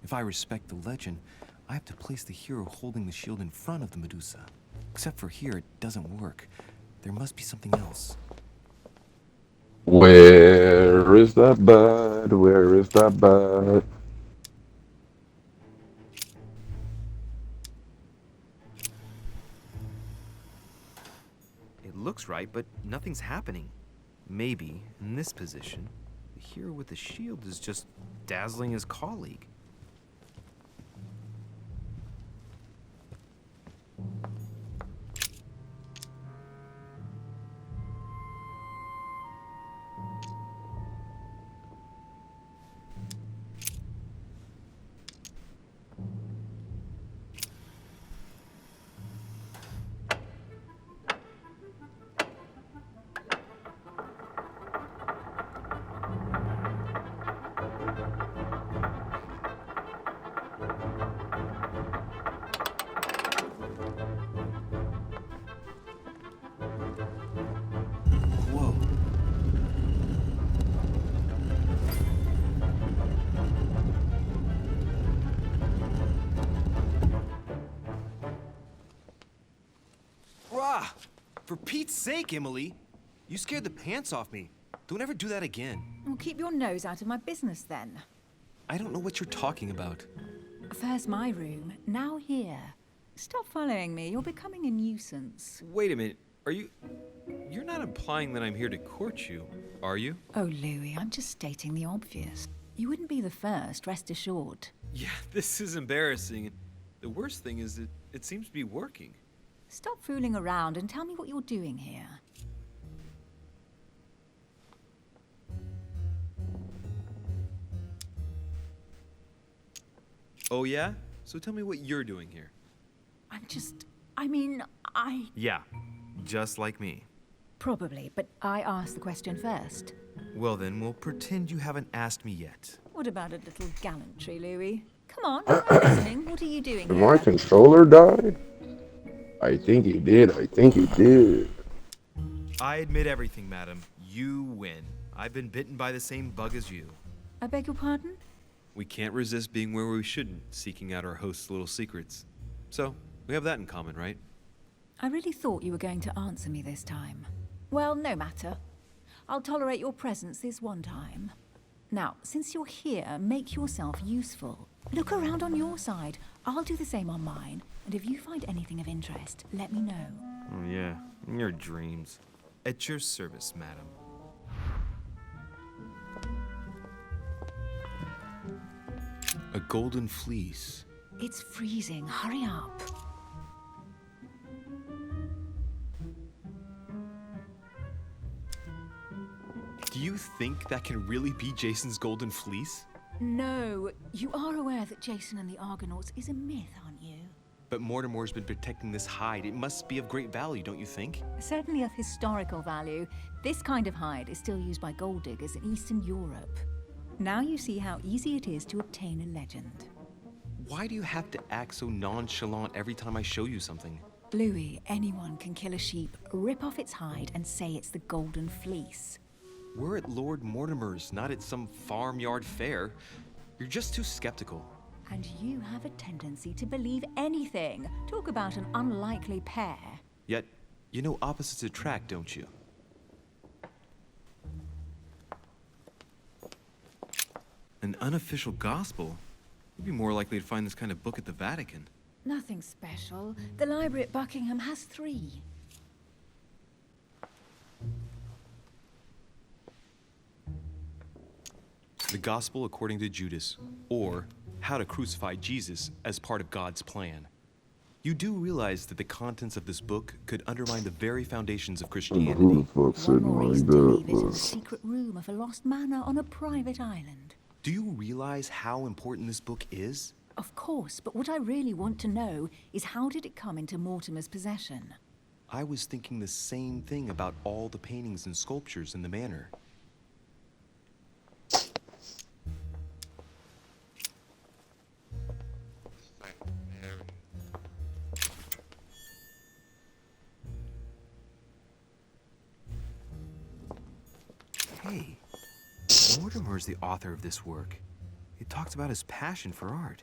If I respect the legend, I have to place the hero holding the shield in front of the Medusa. Except for here, it doesn't work. There must be something else. Where is that bird? Where is that bird? It looks right, but nothing's happening. Maybe, in this position, the hero with the shield is just dazzling his colleague. Whoa. Rah! For Pete's sake, Emily! You scared the pants off me. Don't ever do that again. Well, keep your nose out of my business then. I don't know what you're talking about. First my room, now here. Stop following me, you're becoming a nuisance. Wait a minute. Are you... You're not implying that I'm here to court you, are you? Oh, Louis, I'm just stating the obvious. You wouldn't be the first, rest assured. Yeah, this is embarrassing. The worst thing is it seems to be working. Stop fooling around and tell me what you're doing here. Oh yeah? So tell me what you're doing here. I... Yeah, just like me. Probably, but I asked the question first. Well then, we'll pretend you haven't asked me yet. What about a little gallantry, Louis? Come on, I'm listening. What are you doing Did here? my controller die? I think he did. I think he did. I admit everything, madam. You win. I've been bitten by the same bug as you. I beg your pardon? We can't resist being where we shouldn't, seeking out our host's little secrets. So, we have that in common, right? I really thought you were going to answer me this time. Well, no matter. I'll tolerate your presence this one time. Now, since you're here, make yourself useful. Look around on your side. I'll do the same on mine. And if you find anything of interest, let me know. Oh yeah, in your dreams. At your service, madam. A golden fleece. It's freezing. Hurry up. Do you think that can really be Jason's golden fleece? No, you are aware that Jason and the Argonauts is a myth, aren't you? But Mortimer's been protecting this hide. It must be of great value, don't you think? Certainly of historical value. This kind of hide is still used by gold diggers in Eastern Europe. Now you see how easy it is to obtain a legend. Why do you have to act so nonchalant every time I show you something? Louis, anyone can kill a sheep, rip off its hide, and say it's the golden fleece. We're at Lord Mortimer's, not at some farmyard fair. You're just too skeptical. And you have a tendency to believe anything. Talk about an unlikely pair. Yet, you know opposites attract, don't you? An unofficial gospel? You'd be more likely to find this kind of book at the Vatican. Nothing special. The library at Buckingham has 3. The Gospel according to Judas, or How to Crucify Jesus as part of God's plan. You do realize that the contents of this book could undermine the very foundations of Christianity. Who the fuck sitting One like reason to leave it in that? the secret room of a lost manor on a private island. Do you realize how important this book is? Of course, but what I really want to know is how did it come into Mortimer's possession? I was thinking the same thing about all the paintings and sculptures in the manor. Hey, Mortimer's the author of this work. It talks about his passion for art.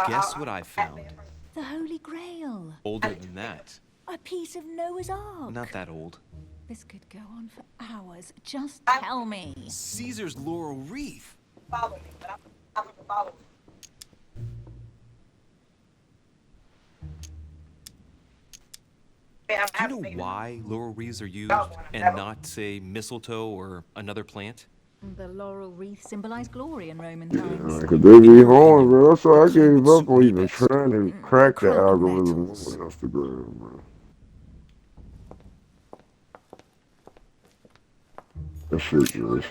Guess what I found? The Holy Grail. Older than that. A piece of Noah's Ark. Not that old. This could go on for hours. Just tell me. Caesar's laurel wreath. Follow me, but I'm gonna follow me. Do you know why laurel wreaths are used and not, say, mistletoe or another plant? The laurel wreath symbolized glory in Roman times. Cause they be hard, bro. That's why I gave up on even trying to crack the algorithm on Instagram, bro. That shit just...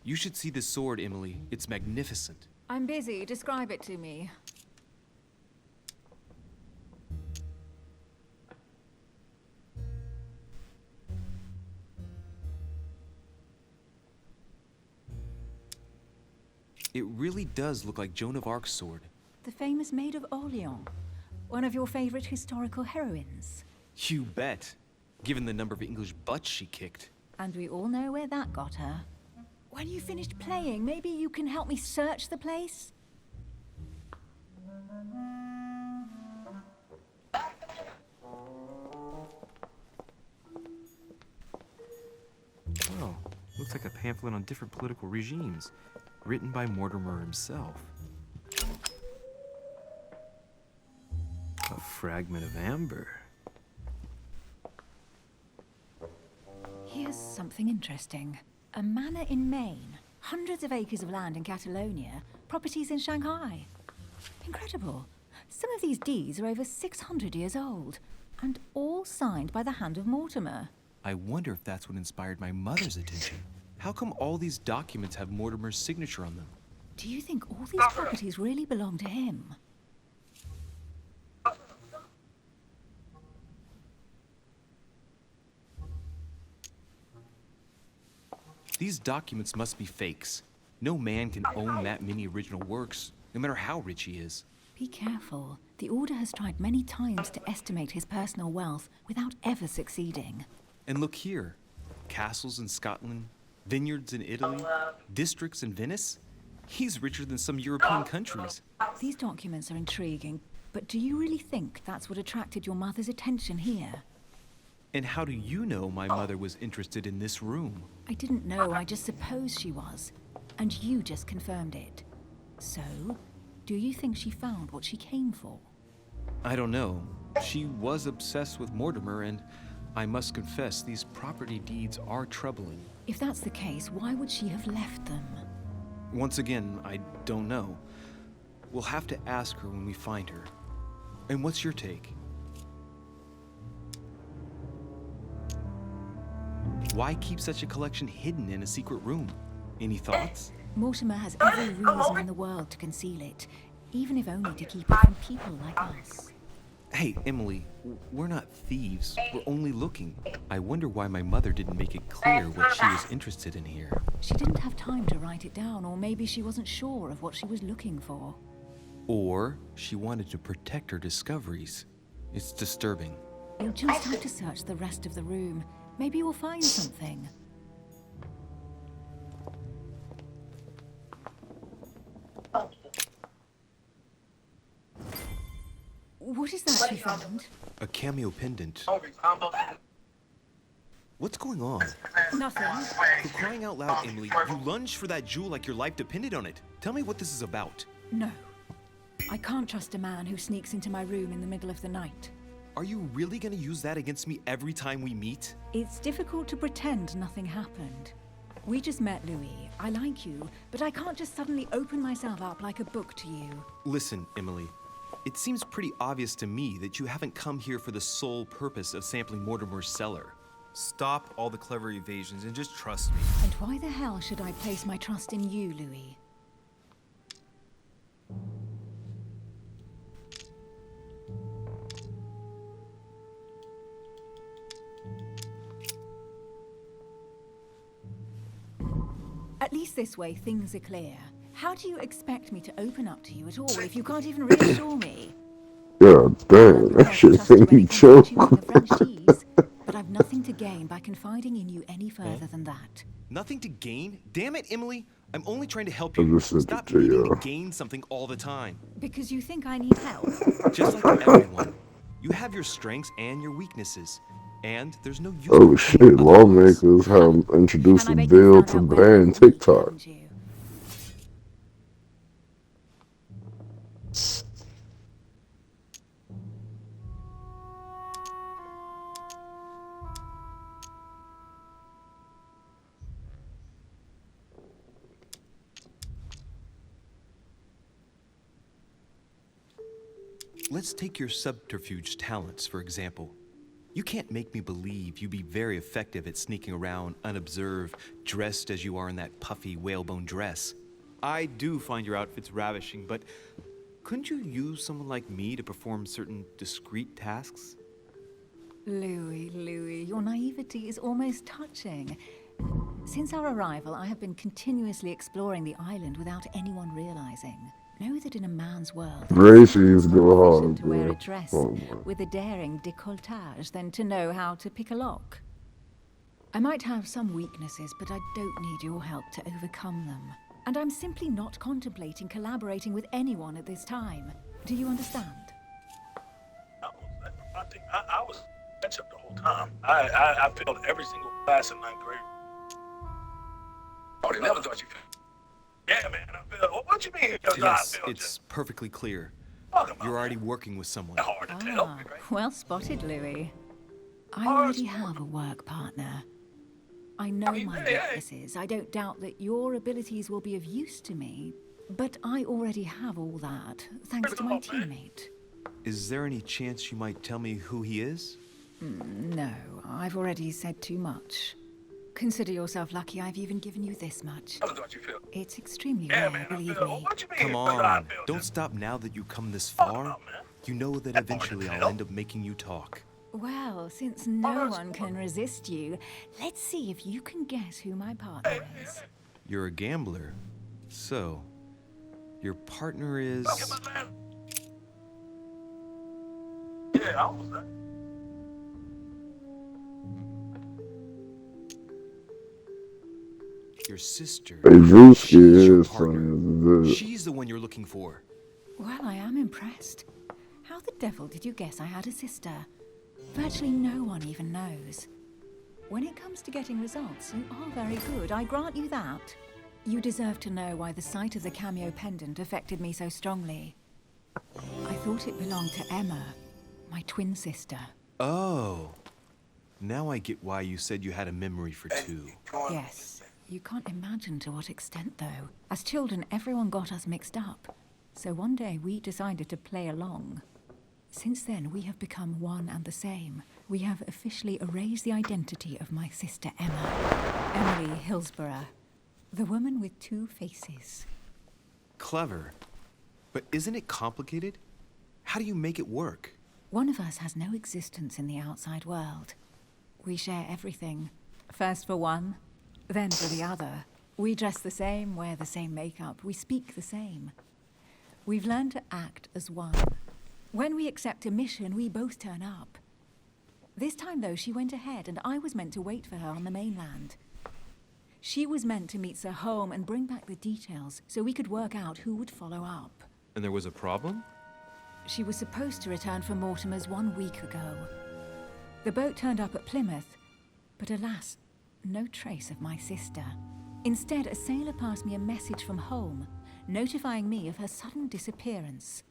You should see this sword, Emily. It's magnificent. I'm busy. Describe it to me. It really does look like Joan of Arc's sword. The famous Maid of Orleans. One of your favorite historical heroines. You bet. Given the number of English butts she kicked. And we all know where that got her. When you finished playing, maybe you can help me search the place? Oh, looks like a pamphlet on different political regimes. Written by Mortimer himself. A fragment of amber. Here's something interesting. A manor in Maine, hundreds of acres of land in Catalonia, properties in Shanghai. Incredible. Some of these deeds are over 600 years old, and all signed by the hand of Mortimer. I wonder if that's what inspired my mother's attention. How come all these documents have Mortimer's signature on them? Do you think all these properties really belong to him? These documents must be fakes. No man can own that many original works, no matter how rich he is. Be careful. The Order has tried many times to estimate his personal wealth without ever succeeding. And look here. Castles in Scotland, vineyards in Italy, districts in Venice. He's richer than some European countries. These documents are intriguing, but do you really think that's what attracted your mother's attention here? And how do you know my mother was interested in this room? I didn't know, I just supposed she was. And you just confirmed it. So, do you think she found what she came for? I don't know. She was obsessed with Mortimer, and I must confess, these property deeds are troubling. If that's the case, why would she have left them? Once again, I don't know. We'll have to ask her when we find her. And what's your take? Why keep such a collection hidden in a secret room? Any thoughts? Mortimer has every reason in the world to conceal it, even if only to keep it from people like us. Hey, Emily, we're not thieves. We're only looking. I wonder why my mother didn't make it clear what she was interested in here. She didn't have time to write it down, or maybe she wasn't sure of what she was looking for. Or she wanted to protect her discoveries. It's disturbing. You'll just have to search the rest of the room. Maybe you'll find something. What is that you found? A cameo pendant. What's going on? Nothing. For crying out loud, Emily, you lunged for that jewel like your life depended on it. Tell me what this is about. No. I can't trust a man who sneaks into my room in the middle of the night. Are you really gonna use that against me every time we meet? It's difficult to pretend nothing happened. We just met, Louis. I like you, but I can't just suddenly open myself up like a book to you. Listen, Emily. It seems pretty obvious to me that you haven't come here for the sole purpose of sampling Mortimer's cellar. Stop all the clever evasions and just trust me. And why the hell should I place my trust in you, Louis? At least this way, things are clear. How do you expect me to open up to you at all if you can't even reassure me? God dang, that shit made me choke. But I've nothing to gain by confiding in you any further than that. Nothing to gain? Damn it, Emily! I'm only trying to help you. I just sent Stop it to needing you. to gain something all the time. Because you think I need help? Just like everyone. You have your strengths and your weaknesses. And there's no use Oh shit, lawmakers have introduced a bill to ban TikTok. Let's take your subterfuge talents, for example. You can't make me believe you'd be very effective at sneaking around unobserved, dressed as you are in that puffy whalebone dress. I do find your outfits ravishing, but couldn't you use someone like me to perform certain discreet tasks? Louis, your naivety is almost touching. Since our arrival, I have been continuously exploring the island without anyone realizing. Know that in a man's world, Gracie's go hard, to wear bro. a dress Oh, with a daring décolletage than to know how to pick a lock. I might have some weaknesses, but I don't need your help to overcome them. And I'm simply not contemplating collaborating with anyone at this time. Do you understand? I was ketchup the whole time. I failed every single class in 9th grade. Oh, they never thought you failed. Yeah, man, I failed. What you mean? Yes, it's perfectly clear. You're already working with someone. Well spotted, Louis. I already have a work partner. I know my weaknesses. I don't doubt that your abilities will be of use to me, but I already have all that, thanks to my teammate. Is there any chance you might tell me who he is? No, I've already said too much. Consider yourself lucky I've even given you this much. It's extremely rare, believe me. Come on, don't stop now that you've come this far. You know that eventually I'll end up making you talk. Well, since no one can resist you, let's see if you can guess who my partner is. You're a gambler. So, your partner is... Yeah, almost done. Your sister. Hey, Drewski She's your is partner. funny as She's the one you're looking for. Well, I am impressed. How the devil did you guess I had a sister? Virtually no one even knows. When it comes to getting results, you are very good, I grant you that. You deserve to know why the sight of the cameo pendant affected me so strongly. I thought it belonged to Emma, my twin sister. Oh. Now I get why you said you had a memory for two. Yes. You can't imagine to what extent, though. As children, everyone got us mixed up. So one day we decided to play along. Since then, we have become one and the same. We have officially erased the identity of my sister Emma. Emily Hillsborough. The woman with two faces. Clever. But isn't it complicated? How do you make it work? One of us has no existence in the outside world. We share everything. First for one, then for the other. We dress the same, wear the same makeup, we speak the same. We've learned to act as one. When we accept a mission, we both turn up. This time, though, she went ahead, and I was meant to wait for her on the mainland. She was meant to meet Sir Home and bring back the details, so we could work out who would follow up. And there was a problem? She was supposed to return from Mortimer's 1 week ago. The boat turned up at Plymouth, but alas, no trace of my sister. Instead, a sailor passed me a message from home, notifying me of her sudden disappearance.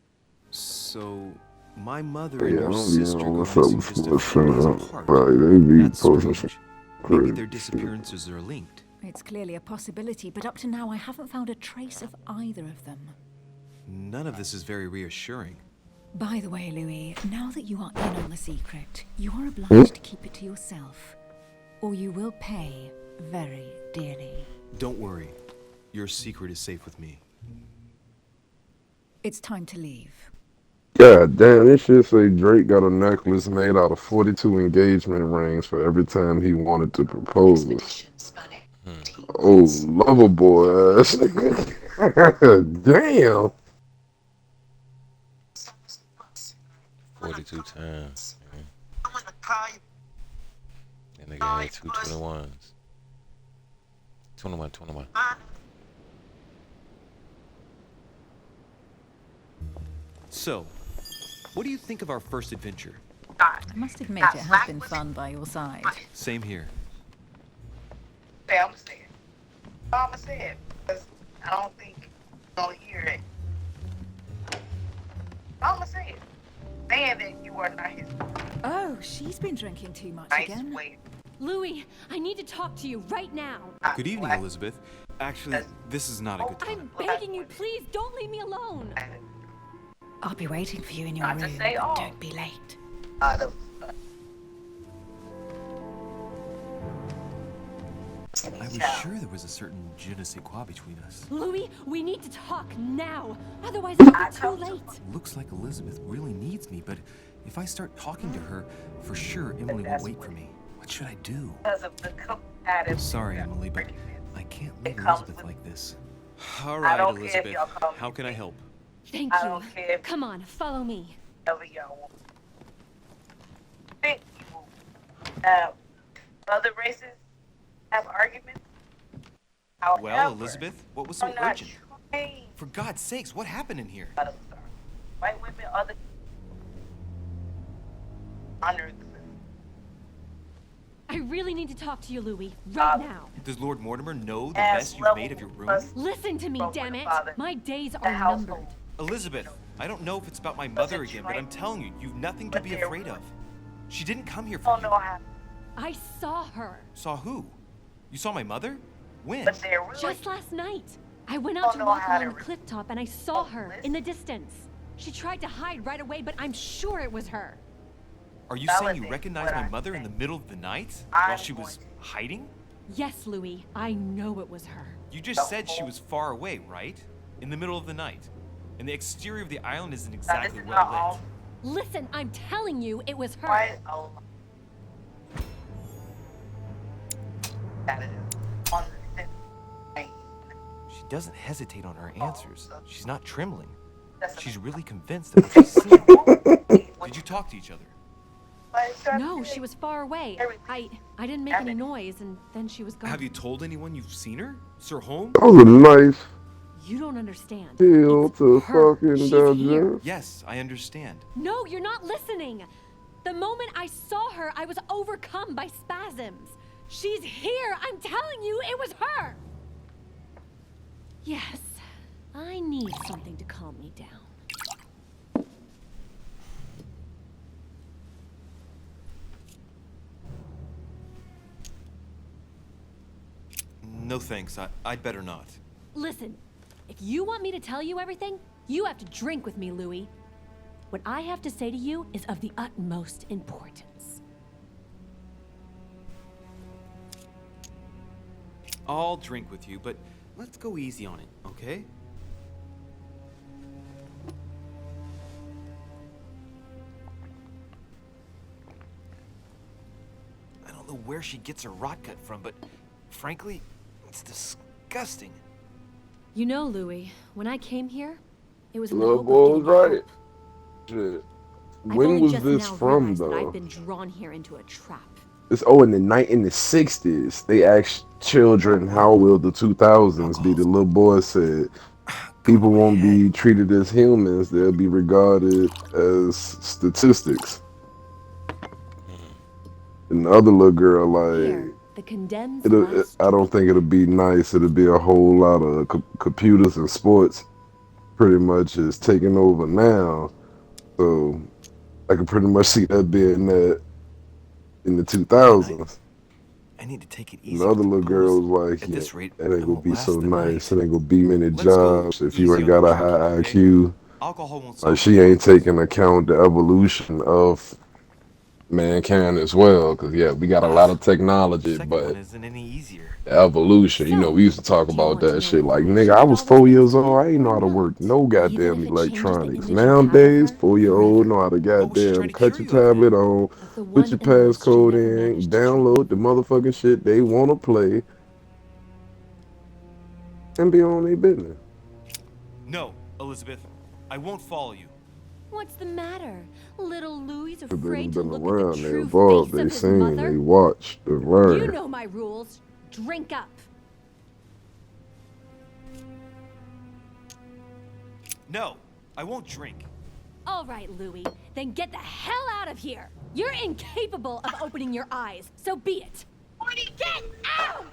So, my mother and yeah, I your don't sister even know go what's up missing with just a what's few days up. apart. Like, they be That's posting strange. some Maybe crazy their shit. disappearances are linked. It's clearly a possibility, but up to now I haven't found a trace of either of them. None of this is very reassuring. By the way, Louis, now that you are in on the secret, you are obliged to keep it to yourself, or you will pay very dearly. Don't worry. Your secret is safe with me. It's time to leave. God damn, this shit say Drake got a necklace made out of 42 engagement rings for every time he wanted to propose. Oh, lover boy ass. Damn. 42 times. That nigga had 221s. 21. So, what do you think of our first adventure? I must admit it has been fun by your side. Same here. Say, I'm gonna say it. I'm gonna say it because I don't think you're gonna hear it. I'm gonna say it. Saying that you are not his Oh, she's been drinking too much nice again. way. Louis, I need to talk to you right now. Good evening, Elizabeth. Actually, this is not a good time. I'm begging you, please don't leave me alone. I'll be waiting for you in your Not to room. say all. Don't be late. I was sure there was a certain je ne sais quoi between us. Louis, we need to talk now. Otherwise, it'll be too late. Looks like Elizabeth really needs me, but if I start talking to her, for sure Emily won't wait for me. What should I do? Because of the competitive. Sorry, Emily, but I can't leave It comes Elizabeth with- like this. All I right, don't care if Elizabeth. y'all call me How can I help? Thank I you. don't care if Come on, follow me. whatever y'all want. Think you other races have arguments. However, Well, Elizabeth, what was so I'm not urgent? trained For God's sakes, what happened in here? by the stars. White women, other under the I really need to talk to you, Louis, right now. Does Lord Mortimer know the As mess you've level made of your room? plus- Listen to me, Spoke damn with it. the father. My days the are household. numbered. Elizabeth, I don't know if it's about my mother again, but I'm telling you, you've nothing to But be they're- afraid of. She didn't come here I for don't you. know how, I saw her Saw who? You saw my mother? When? but they're really just last night. I went Don't out to know walk how to along the re- cliff top and I saw her in the distance. She tried to hide right away, but I'm sure it was her. Are you saying you validate recognized what my I mother in the think. middle of the night? I'm While she was going hiding? Yes, Louis, I know it was her. You just said she was far away, right? In the middle of the night. And the exterior of the island isn't Now, this exactly is well not lit. all Listen, I'm telling you, it was her. quiet. Oh, that is on the same. She doesn't hesitate on her answers. She's not trembling. That's She's really convinced of what she's seeing. Did you talk to each other? No, she was far away. I didn't make any noise, and then she was gone. Have you told anyone you've seen her? Sir Holmes? That was a nice You don't understand. hill It's to her. fucking She's here. digest. Yes, I understand. No, you're not listening. The moment I saw her, I was overcome by spasms. She's here. I'm telling you, it was her. Yes, I need something to calm me down. No thanks, I'd better not. Listen, if you want me to tell you everything, you have to drink with me, Louis. What I have to say to you is of the utmost importance. I'll drink with you, but let's go easy on it, okay? I don't know where she gets her rot gut from, but frankly, it's disgusting. You know, Louis, when I came here, it was in the Little hope boy of was getting help. right. Shit. I've When only was just this now from, realized that though? I've been drawn here into a trap. It's in the 60s. They asked children how will the 2000s be. The little boy said, people won't be treated as humans. They'll be regarded as statistics. And the other little girl, Here, like, the condemned last I don't think it'll be nice. It'll be a whole lot of computers and sports pretty much is taking over now. So I can pretty much see that being that in the 2000s. I need to take it And easy the other with the little girl booze. was like, At yeah, this rate, that ain't I gonna won't be last so the nice. night. It ain't gonna be many Let's go jobs if you easy ain't on got the a high drinking, okay? IQ. Alcohol won't solve Like she ain't taking account the evolution of mankind as well. Cause yeah, we got a lot of technology, Second one but isn't any easier. the evolution, you know, So, we used to talk do you about want to that know shit. Like, why nigga, she I did was all those 4 things years to old. me, I ain't know or how to work not? no Even goddamn if it changes the electronics. image you have of Nowadays, her 4-year-old forever. know how to What was she goddamn trying to cut cure your you of then? tablet on, Of the put one your illness she passcode never in, managed to treat. download the motherfucking shit they wanna play, and be on their business. No, Elizabeth, I won't follow you. What's the matter? Little Louis Cause they afraid done to been look at the around, they true evolved, face they of his seen, they mother? watched, they You learned. know my rules. Drink up. No, I won't drink. All right, Louis, then get the hell out of here. You're incapable of opening your eyes, so be it. Get out!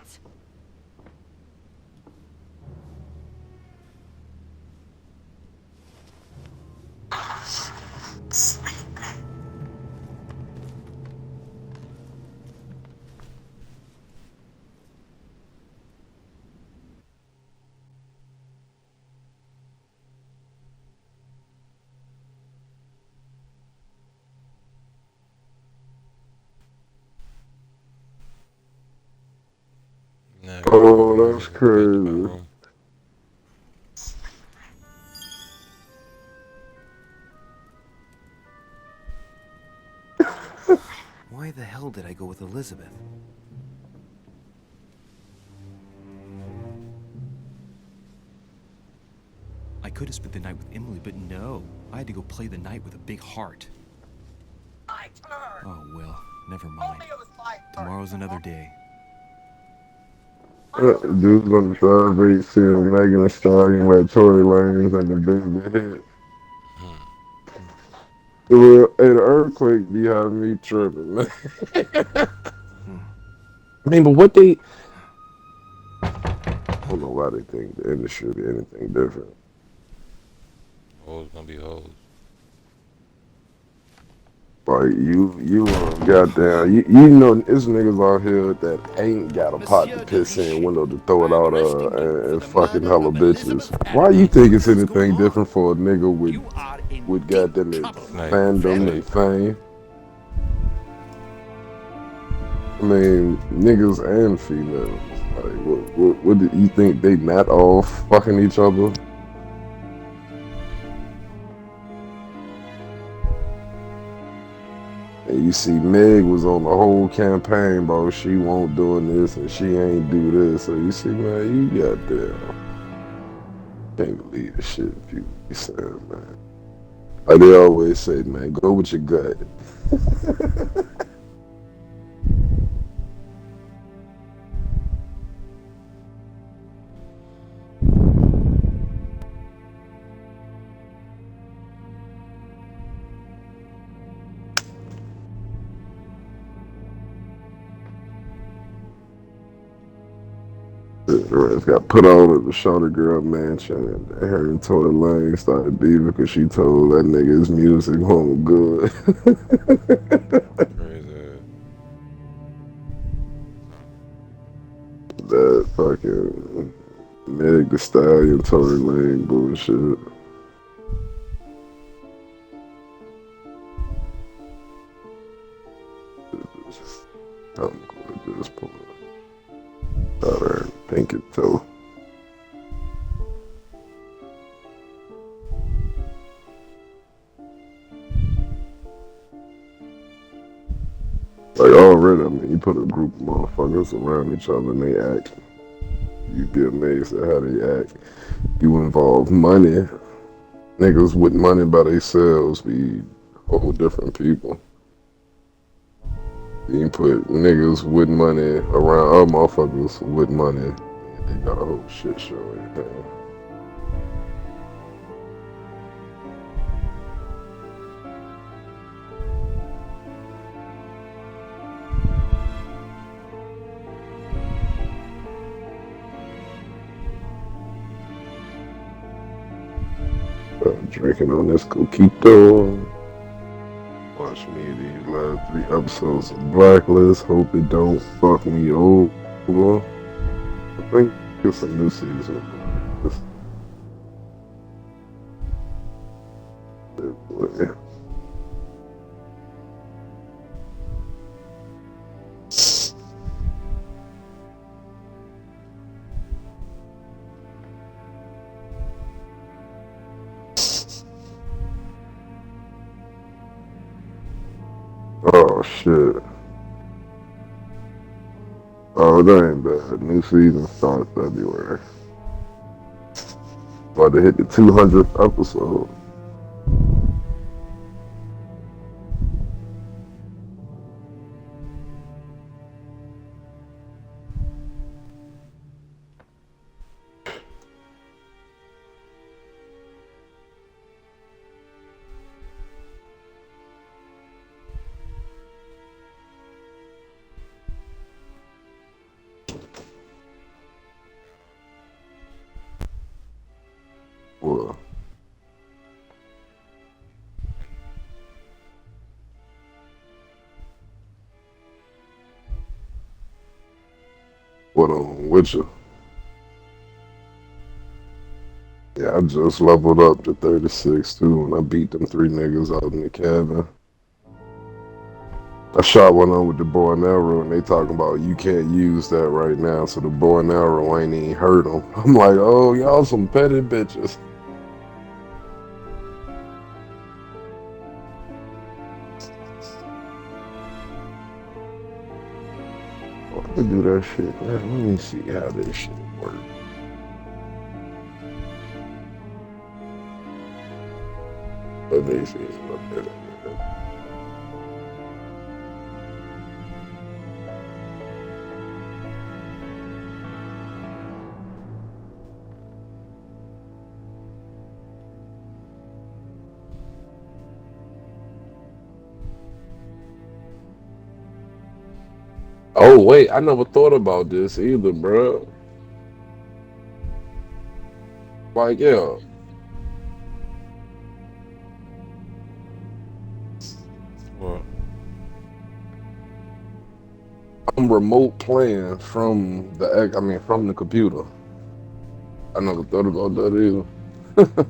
Nah, Oh, that's get to my crazy. room. Why the hell did I go with Elizabeth? I could have spent the night with Emily, but no. I had to go play the night with a big heart. Oh well, never mind. Tomorrow's another day. Dude's gonna celebrate seeing Megan Thee Stallion like Tory Lanez and the baby hit. Hey, the earthquake be having me tripping, man. I mean, but what they... I don't know why they think the industry be anything different. Hoes gonna be hoes. Like, goddamn, you know, there's niggas out here that ain't got a pot to piss in, window to throw it out and fucking hella bitches. Why you think it's anything different for a nigga with goddamn it, fandom and fame? I mean, niggas and females. Like, what do you think they not all fucking each other? And you see Meg was on the whole campaign, bro. She won't doing this and she ain't do this. So you see, man, you got there. Can't believe the shit people be saying, man. Like they always say, man, go with your gut. Reds got put on at the Shorter Girl Mansion, and her and Tory Lane started beefing because she told that nigga his music wasn't good. Crazy. That fucking Meg the Stallion, Tory Lane bullshit. I'm going to this point. Alright, think it too. Like already, I mean, you put a group of motherfuckers around each other and they act. You'd be amazed at how they act. You involve money. Niggas with money by themselves be whole different people. You put niggas with money around other motherfuckers with money, they got a whole shit show and everything. Drinking on this coquito. Watch me these last 3 episodes of Blacklist. Hope it don't fuck me over. I think it's a new season of Blacklist. Oh shit. Oh, that ain't bad. New season starts February. About to hit the 200th episode. Well, what on Witcher? Yeah, I just leveled up to 36 too, and I beat them 3 niggas out in the cabin. I shot one on with the bow and arrow, and they talking about you can't use that right now, so the bow and arrow ain't even hurt them. I'm like, oh, y'all some petty bitches. Oh, I can do that shit. Man, let me see how this shit works. Let me see. Oh wait, I never thought about this either, bro. Like, yeah, What? I'm remote playing from from the computer. I never thought about that either. Mm.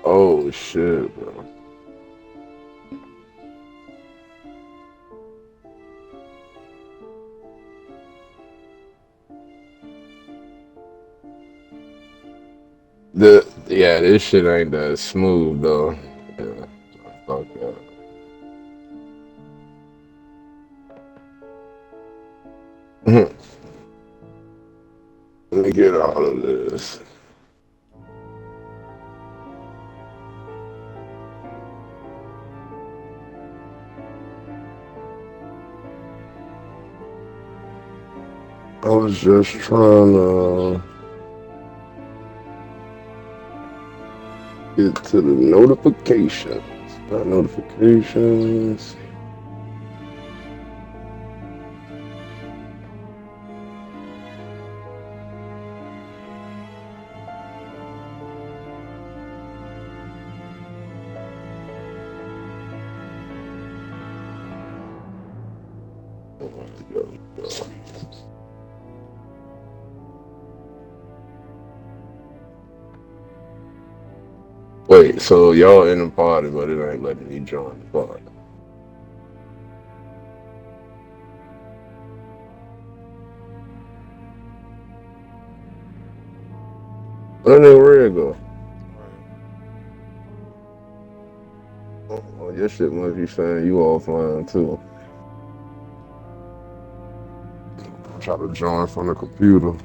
Oh shit, bro. Yeah, this shit ain't that smooth though. Yeah, fuck that. Let me get all of this. I was just trying to get to the notifications. Not notifications. Wait, so y'all in the party, but it ain't letting me join the party. Where the red go? Oh, your shit must be saying you offline too. Try to join from the computer.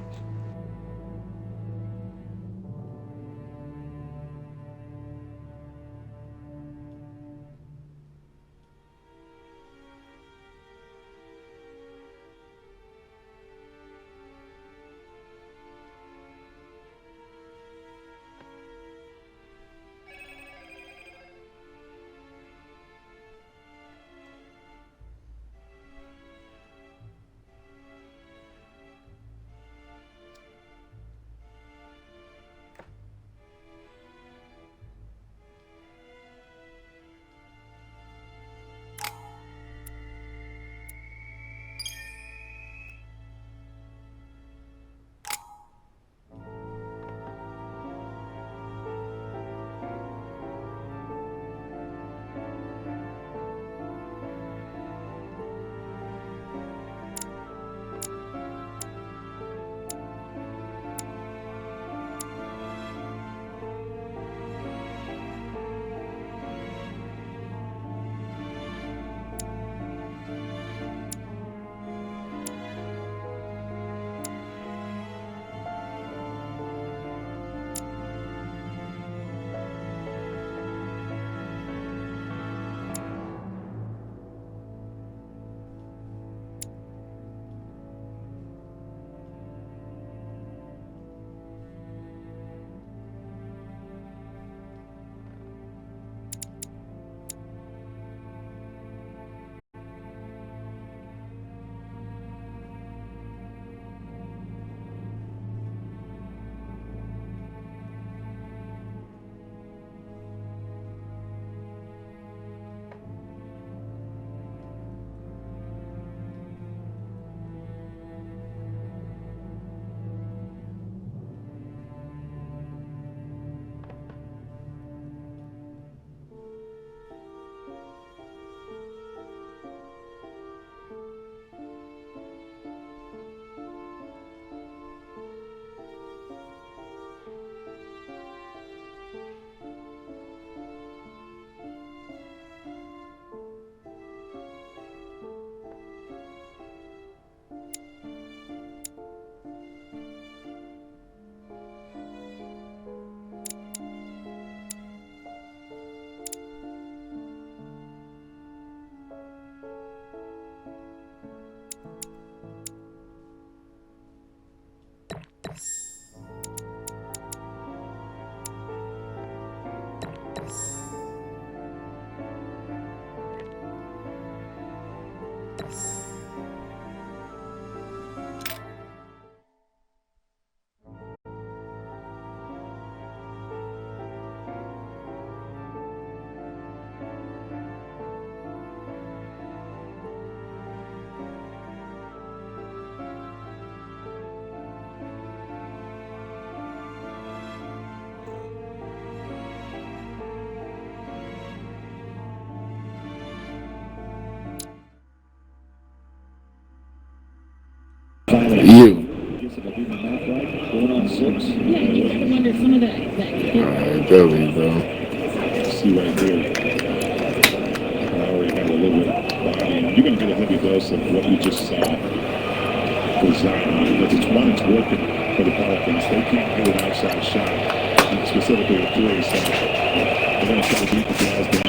You. Alright, there we go. See right there. I already have a little bit of body, and you're going to get a heavy dose of what you just saw for Zion, because it's working for the Pelicans. They can't hit an outside shot, and specifically a three, so they're going to try to beat the Jazz down.